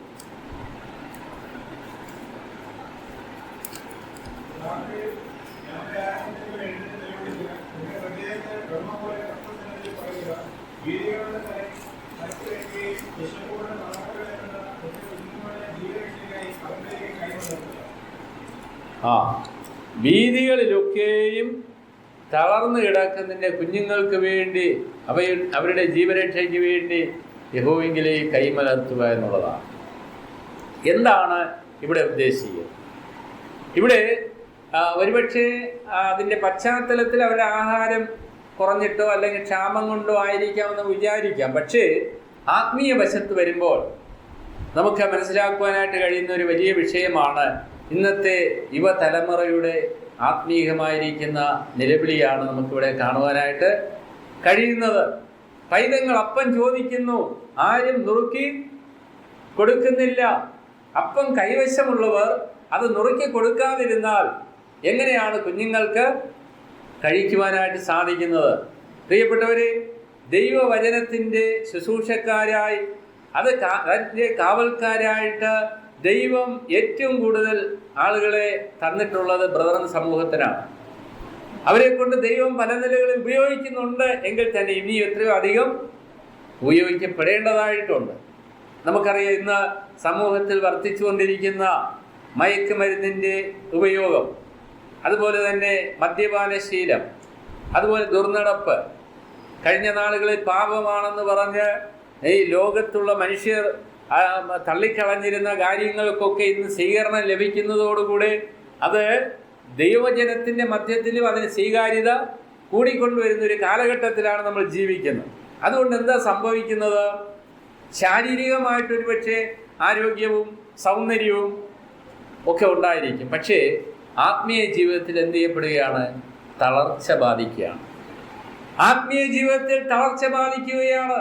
വീടുകളുടെ ആ വീഥികളിലൊക്കെയും തളർന്നു കിടക്കുന്നതിൻ്റെ കുഞ്ഞുങ്ങൾക്ക് വേണ്ടി അവരുടെ ജീവരക്ഷയ്ക്ക് വേണ്ടി യഹോവയിലേക്ക് കൈമലർത്തുക എന്നുള്ളതാണ്. എന്താണ് ഇവിടെ ഉദ്ദേശിക്കുന്നത്? ഇവിടെ ഒരുപക്ഷെ അതിൻ്റെ പശ്ചാത്തലത്തിൽ അവരുടെ ആഹാരം കുറഞ്ഞിട്ടോ അല്ലെങ്കിൽ ക്ഷാമം കൊണ്ടോ ആയിരിക്കാമെന്ന് വിചാരിക്കാം. പക്ഷേ ആത്മീയ വശത്ത് വരുമ്പോൾ നമുക്ക് മനസ്സിലാക്കുവാനായിട്ട് കഴിയുന്ന ഒരു വലിയ വിഷയമാണ് ഇന്നത്തെ യുവതലമുറയുടെ ആത്മീയമായിരിക്കുന്ന നിലവിളിയാണ് നമുക്കിവിടെ കാണുവാനായിട്ട് കഴിയുന്നത്. പൈതങ്ങൾ അപ്പം ചോദിക്കുന്നു, ആരും നുറുക്കി കൊടുക്കുന്നില്ല. അപ്പം കൈവശമുള്ളവർ അത് നുറുക്കി കൊടുക്കാതിരുന്നാൽ എങ്ങനെയാണ് കുഞ്ഞുങ്ങൾക്ക് കഴിക്കുവാനായിട്ട് സാധിക്കുന്നത്? പ്രിയപ്പെട്ടവരെ, ദൈവവചനത്തിൻ്റെ ശുശ്രൂഷക്കാരായി അതിൻ്റെ കാവൽക്കാരായിട്ട് ദൈവം ഏറ്റവും കൂടുതൽ ആളുകളെ തന്നിട്ടുള്ളത് ബ്രദറൻ സമൂഹത്തിനാണ്. അവരെ കൊണ്ട് ദൈവം പല നിലകളിൽ ഉപയോഗിക്കുന്നുണ്ട്. എങ്കിൽ തന്നെ ഇനി എത്രയോ അധികം ഉപയോഗിക്കപ്പെടേണ്ടതായിട്ടുണ്ട്. നമുക്കറിയാം, ഇന്ന് സമൂഹത്തിൽ വർദ്ധിച്ചുകൊണ്ടിരിക്കുന്ന മയക്കുമരുന്നിൻ്റെ ഉപയോഗം, അതുപോലെ തന്നെ മദ്യപാനശീലം, അതുപോലെ ദുർനടപ്പ്, കഴിഞ്ഞ നാളുകളിൽ പാപമാണെന്ന് പറഞ്ഞ് ഈ ലോകത്തുള്ള മനുഷ്യർ തള്ളിക്കളഞ്ഞിരുന്ന കാര്യങ്ങൾക്കൊക്കെ ഇന്ന് സ്വീകരണം ലഭിക്കുന്നതോടുകൂടി അത് ദൈവജനത്തിൻ്റെ മധ്യത്തിലും അതിന് സ്വീകാര്യത കൂടിക്കൊണ്ടുവരുന്ന ഒരു കാലഘട്ടത്തിലാണ് നമ്മൾ ജീവിക്കുന്നത്. അതുകൊണ്ട് എന്താ സംഭവിക്കുന്നത്? ശാരീരികമായിട്ടൊരു പക്ഷേ ആരോഗ്യവും സൗന്ദര്യവും ഒക്കെ ഉണ്ടായിരിക്കും. പക്ഷേ ആത്മീയ ജീവിതത്തിൽ എന്ത് ചെയ്യപ്പെടുകയാണ്? തളർച്ച ബാധിക്കുകയാണ്. ആത്മീയ ജീവിതത്തിൽ തളർച്ച ബാധിക്കുകയാണ്.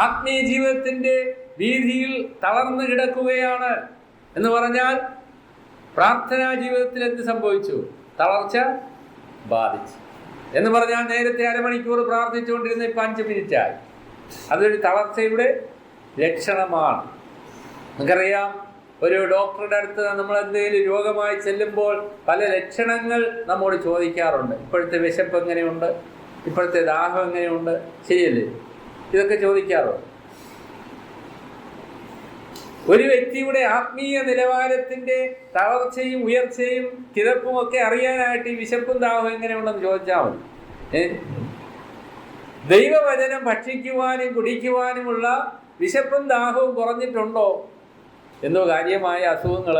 ആത്മീയ ജീവിതത്തിൻ്റെ വീതിയിൽ തളർന്നു കിടക്കുകയാണ് എന്ന് പറഞ്ഞാൽ പ്രാർത്ഥനാ ജീവിതത്തിൽ എന്ത് സംഭവിച്ചു? തളർച്ച ബാധിച്ചു എന്ന് പറഞ്ഞാൽ നേരത്തെ അരമണിക്കൂർ പ്രാർത്ഥിച്ചുകൊണ്ടിരുന്ന ഇപ്പം 5 മിനിറ്റായി. അതൊരു തളർച്ചയുടെ ലക്ഷണമാണ്. നമുക്കറിയാം, ഒരു ഡോക്ടറുടെ അടുത്ത് നമ്മൾ എന്തെങ്കിലും രോഗമായി ചെല്ലുമ്പോൾ പല ലക്ഷണങ്ങൾ നമ്മോട് ചോദിക്കാറുണ്ട്. ഇപ്പോഴത്തെ വിശപ്പ് എങ്ങനെയുണ്ട്, ഇപ്പോഴത്തെ ദാഹം എങ്ങനെയുണ്ട്, ശരിയല്ലേ? ഇതൊക്കെ ചോദിക്കാറുണ്ട്. ഒരു വ്യക്തിയുടെ ആത്മീയ നിലവാരത്തിൻ്റെ തളർച്ചയും ഉയർച്ചയും കിതപ്പും ഒക്കെ അറിയാനായിട്ട് ഈ വിശപ്പും ദാഹവും എങ്ങനെയുണ്ടെന്ന് ചോദിച്ചാൽ മതി. ദൈവവചനം ഭക്ഷിക്കുവാനും കുടിക്കുവാനുമുള്ള വിശപ്പും ദാഹവും കുറഞ്ഞിട്ടുണ്ടോ? എന്തോ കാര്യമായ അസുഖങ്ങൾ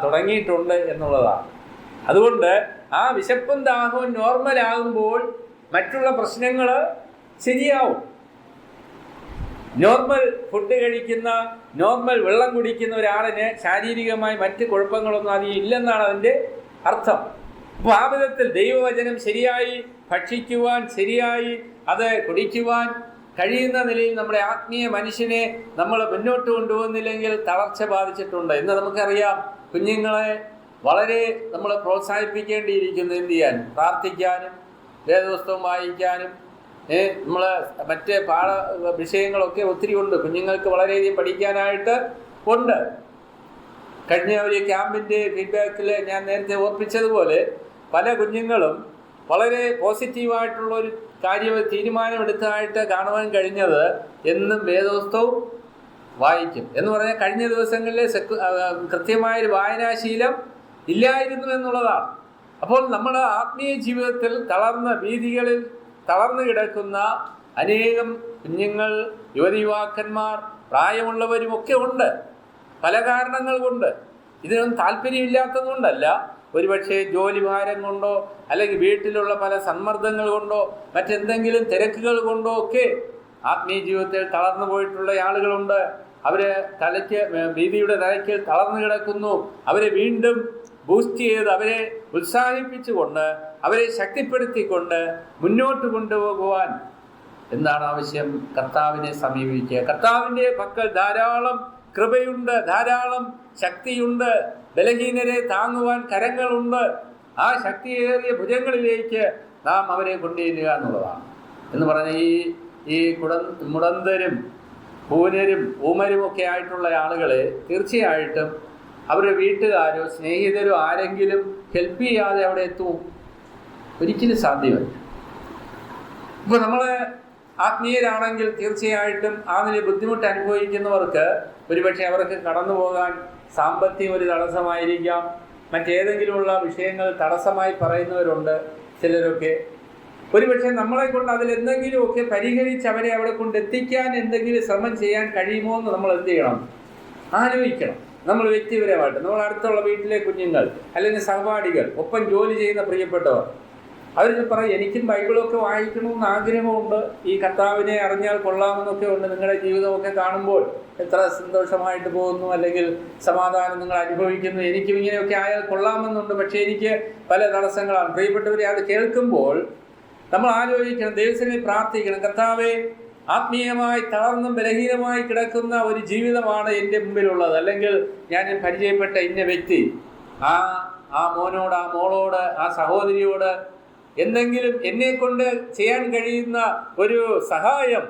തുടങ്ങിയിട്ടുണ്ട് എന്നുള്ളതാണ്. അതുകൊണ്ട് ആ വിശപ്പും ദാഹവും നോർമലാകുമ്പോൾ മറ്റുള്ള പ്രശ്നങ്ങൾ ശരിയാവും. നോർമൽ ഫുഡ് കഴിക്കുന്ന, നോർമൽ വെള്ളം കുടിക്കുന്ന ഒരാളിന് ശാരീരികമായി മറ്റ് കുഴപ്പങ്ങളൊന്നും അധികം ഇല്ലെന്നാണ് അതിൻ്റെ അർത്ഥം. അപ്പോൾ ആ വിധത്തിൽ ദൈവവചനം ശരിയായി ഭക്ഷിക്കുവാൻ, ശരിയായി അത് കുടിക്കുവാൻ കഴിയുന്ന നിലയിൽ നമ്മുടെ ആത്മീയ മനുഷ്യനെ നമ്മൾ മുന്നോട്ട് കൊണ്ടുപോകുന്നില്ലെങ്കിൽ തളർച്ച ബാധിച്ചിട്ടുണ്ട്. ഇന്ന് നമുക്കറിയാം, കുഞ്ഞുങ്ങളെ വളരെ നമ്മൾ പ്രോത്സാഹിപ്പിക്കേണ്ടിയിരിക്കുന്നു. എന്ത് ചെയ്യാൻ? പ്രാർത്ഥിക്കാനും വേദപുസ്തകം വായിക്കാനും നമ്മൾ മറ്റ് വിഷയങ്ങളൊക്കെ ഒത്തിരി ഉണ്ട്. കുഞ്ഞുങ്ങൾക്ക് വളരെയധികം പഠിക്കാനായിട്ട് ഉണ്ട്. കഴിഞ്ഞ ഒരു ക്യാമ്പിൻ്റെ ഫീഡ്ബാക്കിൽ ഞാൻ നേരത്തെ ഓർപ്പിച്ചതുപോലെ പല കുഞ്ഞുങ്ങളും വളരെ പോസിറ്റീവായിട്ടുള്ളൊരു തീരുമാനമെടുത്തതായിട്ട് കാണുവാൻ കഴിഞ്ഞത് എന്നും വേദപുസ്തകവും വായിക്കും എന്ന് പറഞ്ഞാൽ കഴിഞ്ഞ ദിവസങ്ങളിൽ കൃത്യമായൊരു വായനാശീലം ഇല്ലായിരുന്നു എന്നുള്ളതാണ്. അപ്പോൾ നമ്മുടെ ആത്മീയ ജീവിതത്തിൽ വീഥികളിൽ തളർന്നു കിടക്കുന്ന അനേകം കുഞ്ഞുങ്ങൾ, യുവതിയുവാക്കന്മാർ, പ്രായമുള്ളവരുമൊക്കെ ഉണ്ട്. പല കാരണങ്ങൾ കൊണ്ട്. ഇതിനൊന്നും താല്പര്യമില്ലാത്തതുകൊണ്ടല്ല, ഒരുപക്ഷെ ജോലി ഭാരം കൊണ്ടോ അല്ലെങ്കിൽ വീട്ടിലുള്ള പല സമ്മർദ്ദങ്ങൾ കൊണ്ടോ മറ്റെന്തെങ്കിലും തിരക്കുകൾ കൊണ്ടോ ഒക്കെ ആത്മീയ ജീവിതത്തിൽ തളർന്നു പോയിട്ടുള്ള ആളുകളുണ്ട്. അവർ ഭീതിയുടെ തലയ്ക്ക് തളർന്നു കിടക്കുന്നു. അവരെ വീണ്ടും ബൂസ്റ്റ് ചെയ്ത്, അവരെ ഉത്സാഹിപ്പിച്ചുകൊണ്ട്, അവരെ ശക്തിപ്പെടുത്തിക്കൊണ്ട് മുന്നോട്ട് കൊണ്ടുപോകുവാൻ എന്താണ് ആവശ്യം? കർത്താവിനെ സമീപിക്കുക. കർത്താവിൻ്റെ പക്കൽ ധാരാളം കൃപയുണ്ട്, ധാരാളം ശക്തിയുണ്ട്. ബലഹീനരെ താങ്ങുവാൻ കരങ്ങളുണ്ട്. ആ ശക്തിയേറിയ ഭുജങ്ങളിലേക്ക് നാം അവരെ കൊണ്ടുവരിക എന്നുള്ളതാണ്. എന്ന് പറഞ്ഞ ഈ മുടന്തരും പൂനരും ഊമരും ഒക്കെ ആയിട്ടുള്ള ആളുകളെ തീർച്ചയായിട്ടും അവരുടെ വീട്ടുകാരോ സ്നേഹിതരോ ആരെങ്കിലും ഹെൽപ്പ് ചെയ്യാതെ അവിടെ എത്തുമോ? ഒരിക്കലും സാധ്യമല്ല. ഇപ്പോൾ നമ്മൾ ആത്മീയരാണെങ്കിൽ തീർച്ചയായിട്ടും ആ നില ബുദ്ധിമുട്ട് അനുഭവിക്കുന്നവർക്ക് ഒരുപക്ഷെ അവർക്ക് കടന്നു പോകാൻ സാമ്പത്തികം ഒരു തടസ്സമായിരിക്കാം, മറ്റേതെങ്കിലുമുള്ള വിഷയങ്ങൾ തടസ്സമായി പറയുന്നവരുണ്ട് ചിലരൊക്കെ. ഒരുപക്ഷെ നമ്മളെ കൊണ്ട് അതിലെന്തെങ്കിലുമൊക്കെ പരിഹരിച്ച് അവരെ അവിടെ കൊണ്ടെത്തിക്കാൻ എന്തെങ്കിലും ശ്രമം ചെയ്യാൻ കഴിയുമോ എന്ന് നമ്മൾ എന്ത് ചെയ്യണം? ആലോചിക്കണം. നമ്മൾ വ്യക്തിപരമായിട്ട് നമ്മൾ അടുത്തുള്ള വീട്ടിലെ കുഞ്ഞുങ്ങൾ, അല്ലെങ്കിൽ സഹപാഠികൾ, ഒപ്പം ജോലി ചെയ്യുന്ന പ്രിയപ്പെട്ടവർ, അവർ പറയും എനിക്കും ബൈബിളൊക്കെ വായിക്കണമെന്ന് ആഗ്രഹമുണ്ട്, ഈ കർത്താവിനെ അറിഞ്ഞാൽ കൊള്ളാമെന്നൊക്കെ ഉണ്ട്, നിങ്ങളുടെ ജീവിതമൊക്കെ കാണുമ്പോൾ എത്ര സന്തോഷമായിട്ട് പോകുന്നു, അല്ലെങ്കിൽ സമാധാനം നിങ്ങൾ അനുഭവിക്കുന്നു, എനിക്കും ഇങ്ങനെയൊക്കെ ആയാൽ കൊള്ളാമെന്നുണ്ട്, പക്ഷേ എനിക്ക് പല തടസ്സങ്ങളാണ്. പ്രിയപ്പെട്ടവരെ, അത് കേൾക്കുമ്പോൾ നമ്മൾ ആലോചിക്കണം, ദൈവസന്നിധിയിൽ പ്രാർത്ഥിക്കണം, കർത്താവേ, ആത്മീയമായി തളർന്നും ബലഹീനമായി കിടക്കുന്ന ഒരു ജീവിതമാണ് എൻ്റെ മുമ്പിലുള്ളത്, അല്ലെങ്കിൽ ഞാൻ പരിചയപ്പെട്ട ഇന്ന വ്യക്തി, ആ മോനോട്, ആ മോളോട്, ആ സഹോദരിയോട് എന്തെങ്കിലും എന്നെക്കൊണ്ട് ചെയ്യാൻ കഴിയുന്ന ഒരു സഹായം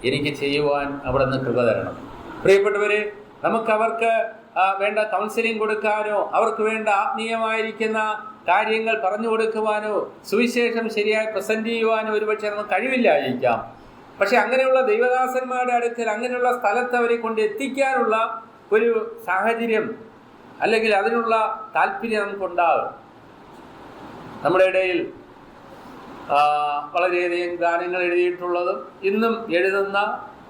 എനിക്ക് ചെയ്യുവാൻ അവിടെ നിന്ന് കൃപ തരണം. പ്രിയപ്പെട്ടവരെ, നമുക്കവർക്ക് വേണ്ട കൗൺസിലിംഗ് കൊടുക്കാനോ, അവർക്ക് വേണ്ട ആത്മീയമായിരിക്കുന്ന കാര്യങ്ങൾ പറഞ്ഞു കൊടുക്കുവാനോ, സുവിശേഷം ശരിയായി പ്രസന്റ് ചെയ്യുവാനോ ഒരുപക്ഷെ നമുക്ക് കഴിവില്ലായിരിക്കാം. പക്ഷെ അങ്ങനെയുള്ള ദൈവദാസന്മാരുടെ അടുക്കൽ, അങ്ങനെയുള്ള സ്ഥലത്ത് അവരെ കൊണ്ട് എത്തിക്കാനുള്ള ഒരു സാഹചര്യം, അല്ലെങ്കിൽ അതിനുള്ള താല്പര്യം നമുക്കുണ്ടാകും. നമ്മുടെ ഇടയിൽ വളരെയധികം ഗാനങ്ങൾ എഴുതിയിട്ടുള്ളതും ഇന്നും എഴുതുന്ന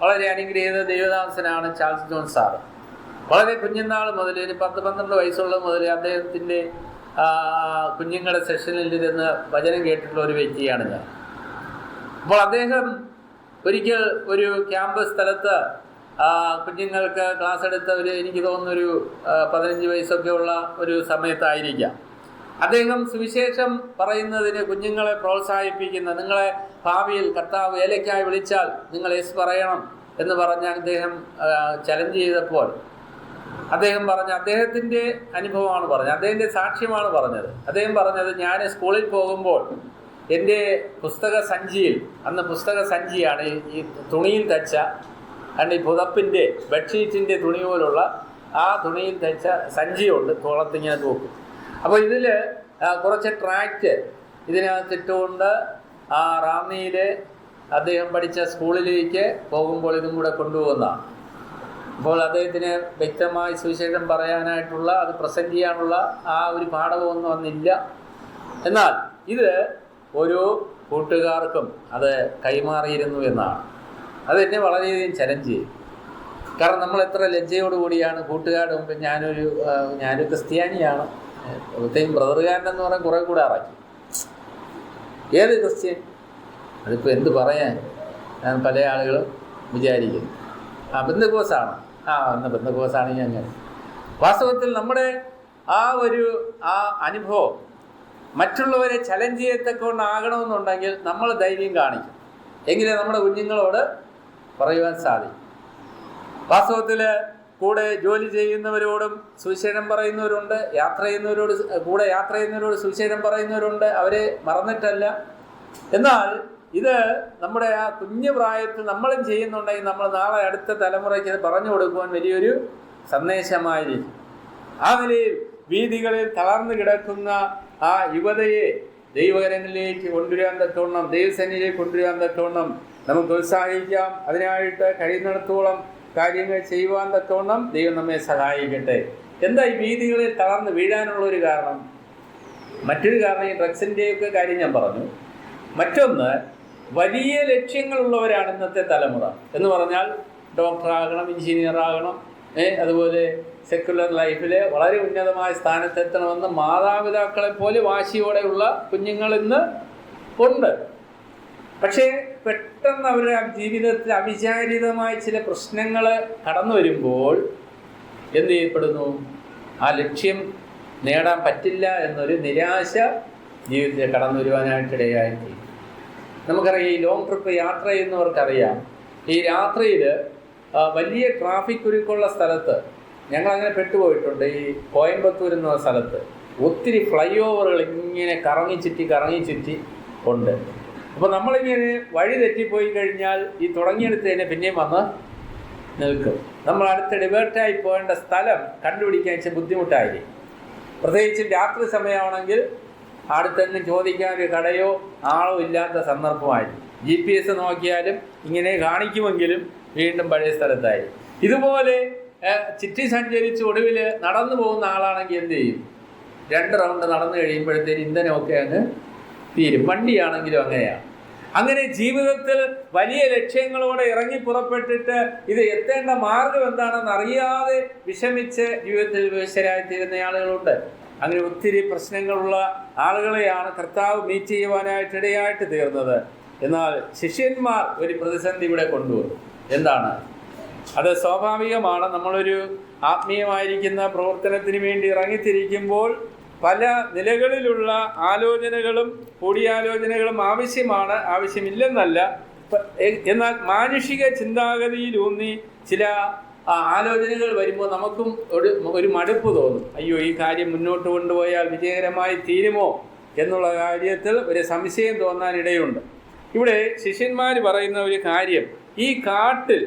വളരെ അനുഗ്രഹീത ദൈവദാസനാണ് ചാൾസ് ജോൺ സാറ്. വളരെ കുഞ്ഞുനാൾ മുതൽ, ഒരു 10-12 വയസ്സുള്ളത് മുതൽ അദ്ദേഹത്തിൻ്റെ കുഞ്ഞുങ്ങളുടെ സെഷനിൽ ഇരുന്ന് വചനം കേട്ടിട്ടുള്ള ഒരു വ്യക്തിയാണ് ഞാൻ. അപ്പോൾ അദ്ദേഹം ഒരിക്കൽ ഒരു ക്യാമ്പസ് സ്ഥലത്ത് കുഞ്ഞുങ്ങൾക്ക് ക്ലാസ് എടുത്ത എനിക്ക് തോന്നുന്നൊരു 15 വയസ്സൊക്കെ ഉള്ള ഒരു സമയത്തായിരിക്കാം. അദ്ദേഹം സുവിശേഷം പറയുന്നതിന് കുഞ്ഞുങ്ങളെ പ്രോത്സാഹിപ്പിക്കുന്ന, നിങ്ങളെ ഭാവിയിൽ കർത്താവ് വേലയ്ക്കായി വിളിച്ചാൽ നിങ്ങൾ യെസ് പറയണം എന്ന് പറഞ്ഞ് അദ്ദേഹം ചലഞ്ച് ചെയ്തപ്പോൾ അദ്ദേഹം പറഞ്ഞ അദ്ദേഹത്തിൻ്റെ അനുഭവമാണ് പറഞ്ഞത്, അദ്ദേഹത്തിൻ്റെ സാക്ഷ്യമാണ് പറഞ്ഞത്. അദ്ദേഹം പറഞ്ഞത്, ഞാൻ സ്കൂളിൽ പോകുമ്പോൾ എൻ്റെ പുസ്തക സഞ്ചിയിൽ, അന്ന് പുസ്തക സഞ്ചിയാണ് ഈ തുണിയിൽ തയ്ച്ച, അണ്ട് ഈ പുതപ്പിൻ്റെ ബെഡ്ഷീറ്റിൻ്റെ തുണി പോലുള്ള ആ തുണിയിൽ തയ്ച്ച സഞ്ചിയുണ്ട്, തോളത്തിങ്ങനെ തൂക്കും. അപ്പോൾ ഇതിൽ കുറച്ച് ട്രാക്റ്റ് ഇതിനകത്തിട്ടുകൊണ്ട് ആ റാന്നിയിൽ അദ്ദേഹം പഠിച്ച സ്കൂളിലേക്ക് പോകുമ്പോൾ ഇതും കൂടെ കൊണ്ടുപോകുന്നതാണ്. അപ്പോൾ അദ്ദേഹത്തിന് വ്യക്തമായി സുവിശേഷം പറയാനായിട്ടുള്ള, അത് പ്രസൻറ്റ് ചെയ്യാനുള്ള ആ ഒരു പാഠമൊന്നും അന്നില്ല. എന്നാൽ ഇത് ഓരോ കൂട്ടുകാർക്കും അത് കൈമാറിയിരുന്നു എന്നാണ്. അതെന്നെ വളരെയധികം ചലഞ്ച് ചെയ്യും. കാരണം നമ്മൾ എത്ര ലജ്ജയോടുകൂടിയാണ് കൂട്ടുകാരുടെ മുമ്പ്, ഞാനൊരു ക്രിസ്ത്യാനിയാണ്, പ്രത്യേകം ബ്രദറുകാരനെന്ന് പറഞ്ഞാൽ കുറേ കൂടെ ഇറക്കി, ഏത് ക്രിസ്ത്യൻ, അതിപ്പോൾ എന്ത് പറയാൻ പല ആളുകളും വിചാരിക്കുന്നു. ബന്ധുക്കോസാണ്, ഇന്ന് ബന്ധുക്കോസാണെങ്കിൽ അങ്ങനെ. വാസ്തവത്തിൽ നമ്മുടെ ആ അനുഭവം മറ്റുള്ളവരെ ചലഞ്ച് ചെയ്യത്തക്കൊണ്ടാകണമെന്നുണ്ടെങ്കിൽ നമ്മൾ ധൈര്യം കാണിക്കും, എങ്കിലേ നമ്മുടെ കുഞ്ഞുങ്ങളോട് പറയുവാൻ സാധിക്കും. വാസ്തവത്തിൽ കൂടെ ജോലി ചെയ്യുന്നവരോടും സുവിശേഷം പറയുന്നവരുണ്ട്, യാത്ര ചെയ്യുന്നവരോട് സുവിശേഷം പറയുന്നവരുണ്ട്, അവരെ മറന്നിട്ടല്ല. എന്നാൽ ഇത് നമ്മുടെ ആ കുഞ്ഞു പ്രായത്തിൽ നമ്മളും ചെയ്യുന്നുണ്ടെങ്കിൽ നമ്മൾ നാളെ അടുത്ത തലമുറയ്ക്ക് ഇത് പറഞ്ഞു കൊടുക്കുവാൻ വലിയൊരു സന്ദേശമായിരിക്കും. ആ നിലയിൽ വീഥികളിൽ തളർന്നു കിടക്കുന്ന ആ യുവതയെ ദൈവകരങ്ങളിലേക്ക് കൊണ്ടുവരാൻ തക്കവണ്ണം, ദൈവസന്നിധിയിലേക്ക് കൊണ്ടുവരാൻ തക്കവണ്ണം നമുക്ക് ഉത്സാഹിക്കാം. അതിനായിട്ട് കഴിയുന്നിടത്തോളം കാര്യങ്ങൾ ചെയ്യുവാൻ തക്കവണ്ണം ദൈവം നമ്മെ സഹായിക്കട്ടെ. എന്താ ഈ വീഥികളിൽ തളർന്ന് വീഴാനുള്ളൊരു കാരണം? മറ്റൊരു കാരണം ഈ ഡ്രഗ്സിൻ്റെയൊക്കെ കാര്യം ഞാൻ പറഞ്ഞു. മറ്റൊന്ന്, വലിയ ലക്ഷ്യങ്ങളുള്ളവരാണ് ഇന്നത്തെ തലമുറ. എന്ന് പറഞ്ഞാൽ ഡോക്ടറാകണം, എഞ്ചിനീയറാകണം, അതുപോലെ സെക്യുലർ ലൈഫിൽ വളരെ ഉന്നതമായ സ്ഥാനത്തെത്തണമെന്ന് മാതാപിതാക്കളെപ്പോലെ വാശിയോടെയുള്ള കുഞ്ഞുങ്ങൾ ഇന്ന് ഉണ്ട്. പക്ഷേ പെട്ടെന്ന് അവരുടെ ജീവിതത്തിൽ അവിചാരിതമായ ചില പ്രശ്നങ്ങൾ കടന്നു വരുമ്പോൾ എന്ത് ചെയ്യപ്പെടുന്നു? ആ ലക്ഷ്യം നേടാൻ പറ്റില്ല എന്നൊരു നിരാശ ജീവിതത്തിൽ കടന്നു വരുവാനായിട്ടിടയായി ചെയ്യും. നമുക്കറിയാം, ഈ ലോങ് ട്രിപ്പ് യാത്ര ചെയ്യുന്നവർക്കറിയാം, ഈ രാത്രിയിൽ വലിയ ട്രാഫിക് കുരുക്കുള്ള സ്ഥലത്ത് ഞങ്ങളങ്ങനെ പെട്ടുപോയിട്ടുണ്ട്. ഈ കോയമ്പത്തൂർ എന്ന സ്ഥലത്ത് ഒത്തിരി ഫ്ലൈ ഓവറുകൾ ഇങ്ങനെ കറങ്ങി ചുറ്റി ഉണ്ട്. അപ്പോൾ നമ്മളിങ്ങനെ വഴി തെറ്റിപ്പോയി കഴിഞ്ഞാൽ ഈ തുടങ്ങിയെടുത്ത് തന്നെ പിന്നെയും വന്ന് നിൽക്കും. നമ്മൾ അടുത്ത ഡിവേർട്ടായി പോകേണ്ട സ്ഥലം കണ്ടുപിടിക്കാൻ വെച്ചാൽ ബുദ്ധിമുട്ടായിരിക്കും. പ്രത്യേകിച്ച് രാത്രി സമയമാണെങ്കിൽ അടുത്തന്നെ ചോദിക്കാൻ ഒരു കടയോ ആളോ ഇല്ലാത്ത സന്ദർഭമായിരിക്കും. GPS നോക്കിയാലും ഇങ്ങനെ കാണിക്കുമെങ്കിലും വീണ്ടും പഴയ സ്ഥലത്തായിരിക്കും. ഇതുപോലെ ചുറ്റി സഞ്ചരിച്ച് ഒടുവിൽ നടന്നു പോകുന്ന ആളാണെങ്കിൽ എന്ത് ചെയ്യും? 2 റൗണ്ട് നടന്നു കഴിയുമ്പോഴത്തേന് ഇന്ധനമൊക്കെ അങ്ങ് തീരും. വണ്ടിയാണെങ്കിലും അങ്ങനെയാണ്. അങ്ങനെ ജീവിതത്തിൽ വലിയ ലക്ഷ്യങ്ങളോടെ ഇറങ്ങി പുറപ്പെട്ടിട്ട് ഇത് എത്തേണ്ട മാർഗം എന്താണെന്ന് അറിയാതെ വിഷമിച്ച് ജീവിതത്തിൽ വിവശരായിത്തീരുന്ന ആളുകളുണ്ട്. അങ്ങനെ ഒത്തിരി പ്രശ്നങ്ങളുള്ള ആളുകളെയാണ് കർത്താവ് മീറ്റ് ചെയ്യുവാനായിട്ടിടയായിട്ട് തീർന്നത്. എന്നാൽ ശിഷ്യന്മാർ ഒരു പ്രതിസന്ധി ഇവിടെ കൊണ്ടുവന്നു. എന്താണ് അത്? സ്വാഭാവികമാണ്. നമ്മളൊരു ആത്മീയമായിരിക്കുന്ന പ്രവർത്തനത്തിന് വേണ്ടി ഇറങ്ങിത്തിരിക്കുമ്പോൾ പല നിലകളിലുള്ള ആലോചനകളും കൂടിയാലോചനകളും ആവശ്യമാണ്, ആവശ്യമില്ലെന്നല്ല. എന്നാൽ മാനുഷിക ചിന്താഗതിയിലൂന്നി ചില ആലോചനകൾ വരുമ്പോൾ നമുക്കും ഒരു മടുപ്പ് തോന്നും. അയ്യോ, ഈ കാര്യം മുന്നോട്ട് കൊണ്ടുപോയാൽ വിജയകരമായി തീരുമോ എന്നുള്ള കാര്യത്തിൽ ഒരു സംശയം തോന്നാനിടയുണ്ട്. ഇവിടെ ശിഷ്യന്മാർ പറയുന്ന ഒരു കാര്യം, ഈ കാട്ടിൽ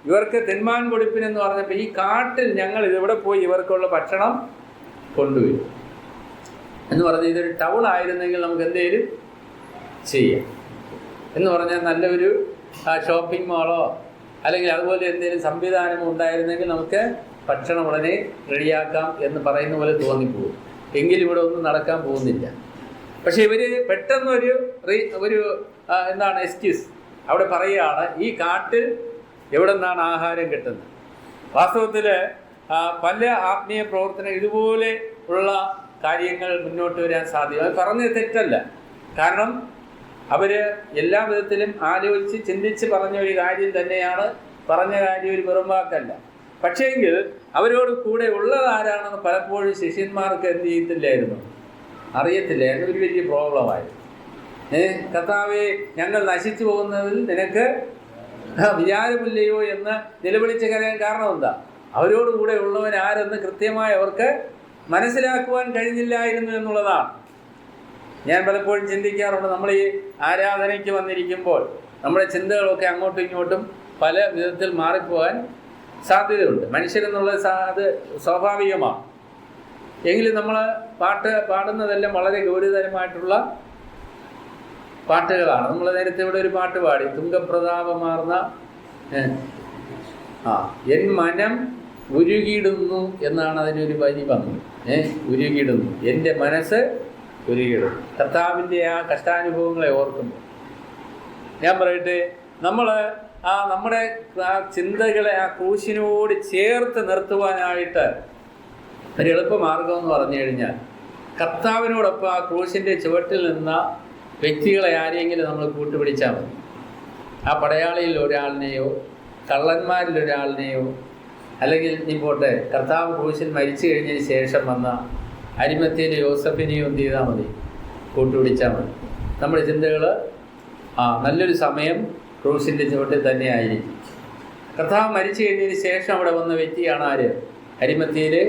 ഇവർക്ക് തെന്മാൻ പൊടിപ്പിനെന്ന് പറഞ്ഞപ്പോൾ ഈ കാട്ടിൽ ഞങ്ങൾ ഇവിടെ പോയി ഇവർക്കുള്ള ഭക്ഷണം കൊണ്ടുവരും എന്ന് പറഞ്ഞ് ഇതൊരു ടൗൺ ആയിരുന്നെങ്കിൽ നമുക്ക് എന്തെങ്കിലും ചെയ്യാം എന്ന് പറഞ്ഞാൽ നല്ലൊരു ഷോപ്പിംഗ് മാളോ അല്ലെങ്കിൽ അതുപോലെ എന്തെങ്കിലും സംവിധാനമോ ഉണ്ടായിരുന്നെങ്കിൽ നമുക്ക് ഭക്ഷണം ഉടനെ റെഡിയാക്കാം എന്ന് പറയുന്ന പോലെ തോന്നിപ്പോകും. എങ്കിലും ഇവിടെ ഒന്നും നടക്കാൻ പോകുന്നില്ല. പക്ഷെ ഇവർ പെട്ടെന്നൊരു എന്താണ് എക്സ്ക്യൂസ് അവിടെ പറയുകയാണ്, ഈ കാട്ടിൽ എവിടെ നിന്നാണ് ആഹാരം കിട്ടുന്നത്. വാസ്തവത്തിൽ പല ആത്മീയ പ്രവർത്തനം ഇതുപോലെ ഉള്ള കാര്യങ്ങൾ മുന്നോട്ട് വരാൻ സാധ്യത. അത് പറഞ്ഞത് തെറ്റല്ല. കാരണം അവർ എല്ലാ വിധത്തിലും ആലോചിച്ച് ചിന്തിച്ച് പറഞ്ഞ ഒരു കാര്യം തന്നെയാണ്. പറഞ്ഞ കാര്യം ഒരു വെറും വാക്കല്ല. പക്ഷേങ്കിൽ അവരോട് കൂടെ ഉള്ളത് ആരാണെന്ന് പലപ്പോഴും ശിഷ്യന്മാർക്ക് എന്ത് ചെയ്യത്തില്ലായിരുന്നു, അറിയത്തില്ലായിരുന്നു. ഒരു വലിയ പ്രോബ്ലമായിരുന്നു. കർത്താവേ, ഞങ്ങൾ നശിച്ചു പോകുന്നതിൽ നിനക്ക് വിചാരമില്ലയോ എന്ന് നിലവിളിച്ച് കരയാൻ കാരണം എന്താ? അവരോട് കൂടെ ഉള്ളവൻ ആരെന്ന് കൃത്യമായി അവർക്ക് മനസ്സിലാക്കുവാൻ കഴിഞ്ഞില്ലായിരുന്നു എന്നുള്ളതാണ്. ഞാൻ പലപ്പോഴും ചിന്തിക്കാറുണ്ട്, നമ്മൾ ഈ ആരാധനയ്ക്ക് വന്നിരിക്കുമ്പോൾ നമ്മുടെ ചിന്തകളൊക്കെ അങ്ങോട്ടും ഇങ്ങോട്ടും പല വിധത്തിൽ മാറിപ്പോകാൻ സാധ്യതയുണ്ട്. മനുഷ്യരെന്നുള്ളത് അത് സ്വാഭാവികമാണ്. എങ്കിലും നമ്മൾ പാടുന്നതെല്ലാം വളരെ ഗൗരവതരമായിട്ടുള്ള പാട്ടുകളാണ്. നമ്മൾ നേരത്തെ ഇവിടെ ഒരു പാട്ട് പാടി, തുങ്കപ്രതാപമാർന്ന എൻ മനം ഉരുകിടുന്നു എന്നാണ് അതിനൊരു വരി വന്നത്. ഉരുകിടുന്നു, എൻ്റെ മനസ്സ് ഉരുകിടുന്നു. കർത്താവിൻ്റെ ആ കഷ്ടാനുഭവങ്ങളെ ഓർക്കുമ്പോൾ ഞാൻ പറയട്ടെ, നമ്മൾ നമ്മുടെ ചിന്തകളെ ആ ക്രൂശിനോട് ചേർത്ത് നിർത്തുവാനായിട്ട് ഒരു എളുപ്പമാർഗം എന്ന് പറഞ്ഞു കഴിഞ്ഞാൽ കർത്താവിനോടൊപ്പം ആ ക്രൂശിൻ്റെ ചുവട്ടിൽ നിന്ന വ്യക്തികളെ ആരെങ്കിലും നമ്മൾ കൂട്ടുപിടിച്ചാൽ മതി. ആ പടയാളിയിൽ ഒരാളിനെയോ കള്ളന്മാരിൽ ഒരാളിനെയോ അല്ലെങ്കിൽ നീ പോട്ടെ കർത്താവ് ക്രൂശിൽ മരിച്ചു കഴിഞ്ഞതിന് ശേഷം വന്ന അരിമത്യയിലെ യോസഫിനെയോ എന്ത് ചെയ്താൽ മതി, കൂട്ടുപിടിച്ചാൽ മതി. നമ്മുടെ ചിന്തകൾ നല്ലൊരു സമയം ക്രൂശിൻ്റെ ചുവട്ടിൽ തന്നെ ആയിരിക്കും. കർത്താവ് മരിച്ചു കഴിഞ്ഞതിന് ശേഷം അവിടെ വന്ന വ്യക്തിയാണ് ആര്? അരിമത്യയിലെ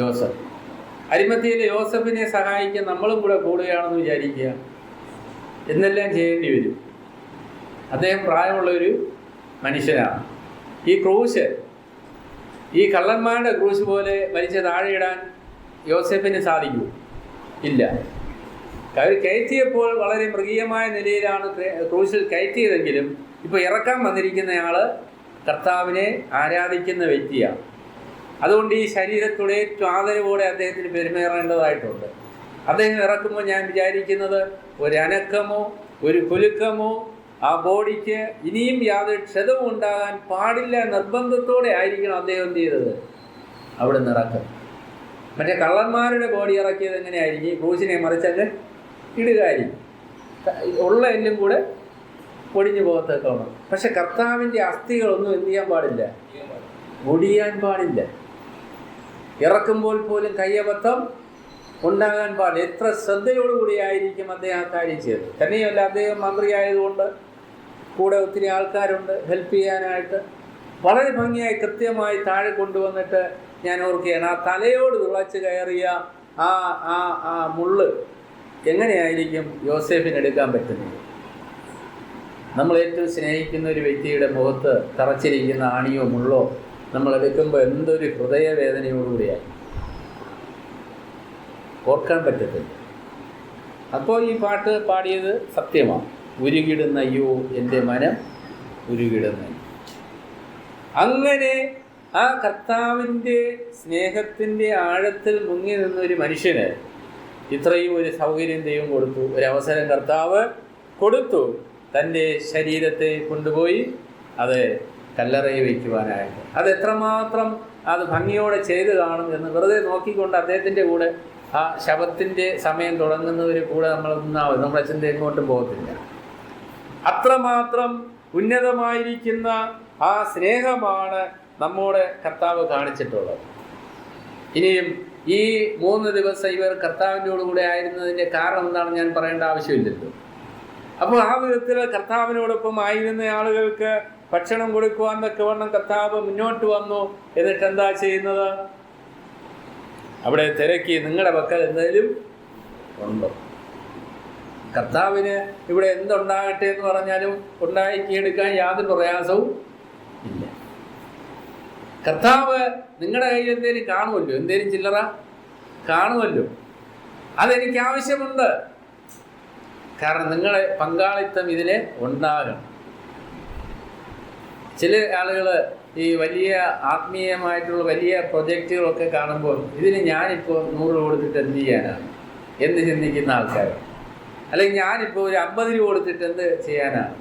യോസഫ്. അരിമത്യയിലെ യോസഫിനെ സഹായിക്കാൻ നമ്മളും കൂടെ കൂടുകയാണെന്ന് വിചാരിക്കുക. എന്നെല്ലാം ചെയ്യേണ്ടി വരും. അദ്ദേഹം പ്രായമുള്ളൊരു മനുഷ്യനാണ്. ഈ ക്രൂശ്, ഈ കള്ളന്മാരുടെ ക്രൂശ് പോലെ വലിച്ച് താഴെയിടാൻ യോസഫിന് സാധിക്കൂ? ഇല്ല. അവർ കയറ്റിയപ്പോൾ വളരെ മൃഗീയമായ നിലയിലാണ് ക്രൂശിൽ കയറ്റിയതെങ്കിലും ഇപ്പോൾ ഇറക്കാൻ വന്നിരിക്കുന്നയാൾ കർത്താവിനെ ആരാധിക്കുന്ന വ്യക്തിയാണ്. അതുകൊണ്ട് ഈ ശരീരത്തോടെ ഏറ്റവും ആദരവോടെ അദ്ദേഹത്തിന് പെരുമാറേണ്ടതായിട്ടുണ്ട്. അദ്ദേഹം ഇറക്കുമ്പോൾ ഞാൻ വിചാരിക്കുന്നത് ഒരനക്കമോ ഒരു കുലുക്കമോ ആ ബോഡിക്ക് ഇനിയും യാതൊരു ക്ഷതവും ഉണ്ടാകാൻ പാടില്ല, നിർബന്ധത്തോടെ ആയിരിക്കണം അദ്ദേഹം എന്ത് ചെയ്തത് അവിടെ നിന്ന് ഇറക്കുക. മറ്റേ കള്ളന്മാരുടെ ബോഡി ഇറക്കിയത് എങ്ങനെയായിരിക്കും? ക്രൂശിനെ മറിച്ചങ്ങ് ഇടുകായിരിക്കും, ഉള്ള എല്ലും കൂടെ പൊടിഞ്ഞു പോകത്തേക്കാണ്. പക്ഷെ കർത്താവിൻ്റെ അസ്ഥികളൊന്നും എന്ത് ചെയ്യാൻ പാടില്ല, ഒടിയാൻ പാടില്ല. ഇറക്കുമ്പോൾ പോലും കയ്യബദ്ധം ഉണ്ടാകാൻ പാടില്ല. എത്ര ശ്രദ്ധയോടുകൂടിയായിരിക്കും അദ്ദേഹം ആ കാര്യം ചെയ്തത്. തന്നെയല്ല, അദ്ദേഹം മന്ത്രിയായതുകൊണ്ട് കൂടെ ഒത്തിരി ആൾക്കാരുണ്ട് ഹെൽപ്പ് ചെയ്യാനായിട്ട്. വളരെ ഭംഗിയായി കൃത്യമായി താഴെ കൊണ്ടുവന്നിട്ട് ഞാൻ ഓർക്കുകയാണ്, ആ തലയോട് തുളച്ച് കയറിയ ആ മുള്ള് എങ്ങനെയായിരിക്കും യോസേഫിനെടുക്കാൻ പറ്റുന്നത്? നമ്മൾ ഏറ്റവും സ്നേഹിക്കുന്ന ഒരു വ്യക്തിയുടെ മുഖത്ത് തറച്ചിരിക്കുന്ന ആണിയോ മുള്ളോ നമ്മൾ എടുക്കുമ്പോൾ എന്തൊരു ഹൃദയവേദനയോടുകൂടിയായി ഓർക്കാൻ പറ്റത്തില്ല. അപ്പോൾ ഈ പാട്ട് പാടിയത് സത്യമാണ്. ഉരുകിടുന്ന അയ്യോ എൻ്റെ മനം ഉരുകിടുന്ന. അങ്ങനെ ആ കർത്താവിൻ്റെ സ്നേഹത്തിൻ്റെ ആഴത്തിൽ മുങ്ങി നിന്ന ഒരു മനുഷ്യന് ഇത്രയും ഒരു സൗകര്യം ദൈവം കൊടുത്തു, ഒരവസരം കർത്താവ് കൊടുത്തു. തൻ്റെ ശരീരത്തെ കൊണ്ടുപോയി അത് കല്ലറയിൽ വയ്ക്കുവാനായിട്ട്. അതെത്രമാത്രം അത് ഭംഗിയോടെ ചെയ്ത് കാണും എന്ന് വെറുതെ നോക്കിക്കൊണ്ട് അദ്ദേഹത്തിൻ്റെ കൂടെ ആ ശവത്തിൻ്റെ സമയം തുടങ്ങുന്നവർ കൂടെ നമ്മൾ നിന്നാവും, നമ്മുടെ ചിന്ത എങ്ങോട്ടും പോകത്തില്ല. അത്രമാത്രം ഉന്നതമായിരിക്കുന്ന ആ സ്നേഹമാണ് നമ്മോട് കർത്താവ് കാണിച്ചിട്ടുള്ളത്. ഇനിയും ഈ 3 ദിവസം ഇവർ കർത്താവിൻ്റെ കൂടെ ആയിരുന്നതിൻ്റെ കാരണം എന്താണെന്ന് ഞാൻ പറയേണ്ട ആവശ്യമില്ലല്ലോ. അപ്പോൾ ആ വിധത്തിൽ കർത്താവിനോടൊപ്പം ആയിരുന്ന ആളുകൾക്ക് ഭക്ഷണം കൊടുക്കുവാൻ തക്കവണ്ണം കർത്താവ് മുന്നോട്ട് വന്നു. എന്നിട്ട് എന്താ ചെയ്യുന്നത്? അവിടെ തിരക്കി, നിങ്ങളുടെ പക്കൽ എന്തെങ്കിലും ഉണ്ടോ? കർത്താവിന് ഇവിടെ എന്തുണ്ടാകട്ടെ എന്ന് പറഞ്ഞാലും ഉണ്ടാക്കിയെടുക്കാൻ യാതൊരു പ്രയാസവും ഇല്ല. കർത്താവ് നിങ്ങളുടെ കയ്യിൽ എന്തേലും കാണുമല്ലോ, എന്തേലും ചില്ലറ കാണുമല്ലോ, അതെനിക്ക് ആവശ്യമുണ്ട്. കാരണം നിങ്ങളെ പങ്കാളിത്തം ഇതിൽ ഉണ്ടാകണം. ചില ആളുകൾ ഈ വലിയ ആത്മീയമായിട്ടുള്ള വലിയ പ്രൊജക്റ്റുകളൊക്കെ കാണുമ്പോൾ ഇതിന് ഞാനിപ്പോൾ 100 കൊടുത്തിട്ട് എന്ത് ചെയ്യാനാണ് എന്ന് ചിന്തിക്കുന്ന ആൾക്കാർ, അല്ലെങ്കിൽ ഞാനിപ്പോൾ ഒരു 50 രൂപ കൊടുത്തിട്ട് എന്ത് ചെയ്യാനാണ്.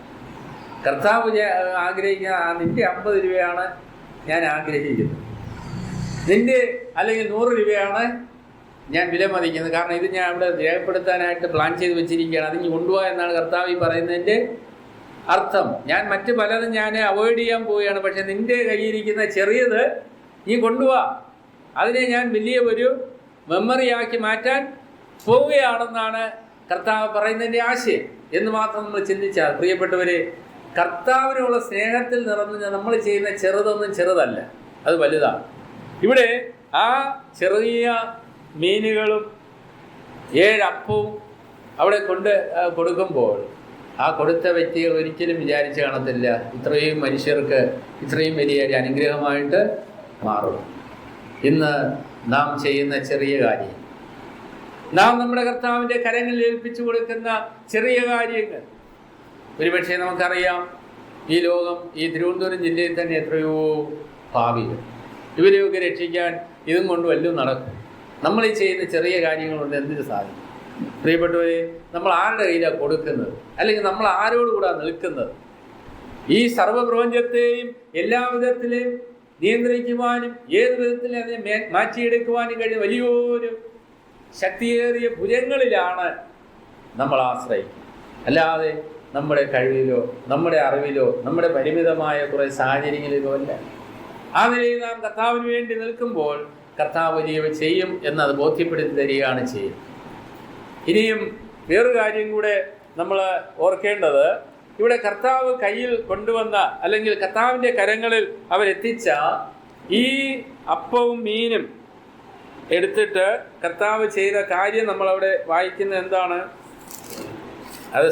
കർത്താവ് ആഗ്രഹിക്കുന്ന നിൻ്റെ 50 രൂപയാണ് ഞാൻ ആഗ്രഹിക്കുന്നത്, നിൻ്റെ അല്ലെങ്കിൽ 100 രൂപയാണ് ഞാൻ വിലമതിക്കുന്നത്. കാരണം ഇത് ഞാൻ ഇവിടെ രേഖപ്പെടുത്താനായിട്ട് പ്ലാൻ ചെയ്ത് വെച്ചിരിക്കുകയാണ്, അതിന് കൊണ്ടുപോകാൻ എന്നാണ് കർത്താവ് ഈ പറയുന്നതിൻ്റെ അർത്ഥം. ഞാൻ മറ്റ് പലതും ഞാൻ അവോയ്ഡ് ചെയ്യാൻ പോവുകയാണ്, പക്ഷെ നിൻ്റെ കയ്യിരിക്കുന്ന ചെറിയത് നീ കൊണ്ടുപോവാ, അതിനെ ഞാൻ വലിയ ഒരു മെമ്മറിയാക്കി മാറ്റാൻ പോവുകയാണെന്നാണ് കർത്താവ് പറയുന്നതിൻ്റെ ആശയം എന്ന് മാത്രം നമ്മൾ ചിന്തിച്ചാൽ, പ്രിയപ്പെട്ടവരെ, കർത്താവിനുള്ള സ്നേഹത്തിൽ നിറഞ്ഞ നമ്മൾ ചെയ്യുന്ന ചെറുതൊന്നും ചെറുതല്ല, അത് വലുതാണ്. ഇവിടെ ആ ചെറിയ മീനുകളും 7 അപ്പവും അവിടെ കൊടുക്കുമ്പോൾ ആ കൊടുത്ത വ്യക്തികൾ ഒരിക്കലും വിചാരിച്ച് കാണത്തില്ല ഇത്രയും മനുഷ്യർക്ക് ഇത്രയും വലിയ ഒരു അനുഗ്രഹമായിട്ട് മാറും. ഇന്ന് നാം ചെയ്യുന്ന ചെറിയ കാര്യം, നാം നമ്മുടെ കർത്താവിൻ്റെ കരങ്ങളിൽ ഏൽപ്പിച്ചു കൊടുക്കുന്ന ചെറിയ കാര്യങ്ങൾ, ഒരുപക്ഷെ നമുക്കറിയാം ഈ ലോകം, ഈ തിരുവനന്തപുരം ജില്ലയിൽ തന്നെ എത്രയോ പാപികൾ, ഇവരെയൊക്കെ രക്ഷിക്കാൻ ഇതും കൊണ്ട് വല്ലതും നടക്കും. നമ്മൾ ഈ ചെയ്യുന്ന ചെറിയ കാര്യങ്ങൾ കൊണ്ട് എന്തിനു സാധിക്കും? പ്രിയപ്പെട്ടവരെ, നമ്മൾ ആരുടെ കയ്യിലാണ് കൊടുക്കുന്നത്, അല്ലെങ്കിൽ നമ്മൾ ആരോടുകൂടാണ് നിൽക്കുന്നത്? ഈ സർവ്വപ്രപഞ്ചത്തെയും എല്ലാ വിധത്തിലും നിയന്ത്രിക്കുവാനും ഏത് വിധത്തിൽ അതിനെ മാറ്റിയെടുക്കുവാനും കഴിയുന്ന വലിയൊരു ശക്തിയേറിയ ഭുജങ്ങളിലാണ് നമ്മൾ ആശ്രയിക്കുന്നത്. അല്ലാതെ നമ്മുടെ കഴിവിലോ നമ്മുടെ അറിവിലോ നമ്മുടെ പരിമിതമായ കുറേ സാഹചര്യങ്ങളിലോ അല്ല. ആ നിലയിൽ നാം കർത്താവിന് വേണ്ടി നിൽക്കുമ്പോൾ കർത്താവ് വലിയവ ചെയ്യും എന്നത് ബോധ്യപ്പെടുത്തി തരികയാണ് ചെയ്യുന്നത്. ഇനിയും വേറൊരു കാര്യം കൂടെ നമ്മൾ ഓർക്കേണ്ടത്, ഇവിടെ കർത്താവ് കയ്യിൽ കൊണ്ടുവന്ന അല്ലെങ്കിൽ കർത്താവിൻ്റെ കരങ്ങളിൽ അവരെത്തിച്ച ഈ അപ്പവും മീനും എടുത്തിട്ട് കർത്താവ് ചെയ്ത കാര്യം നമ്മളവിടെ വായിക്കുന്നത് എന്താണ്? അത്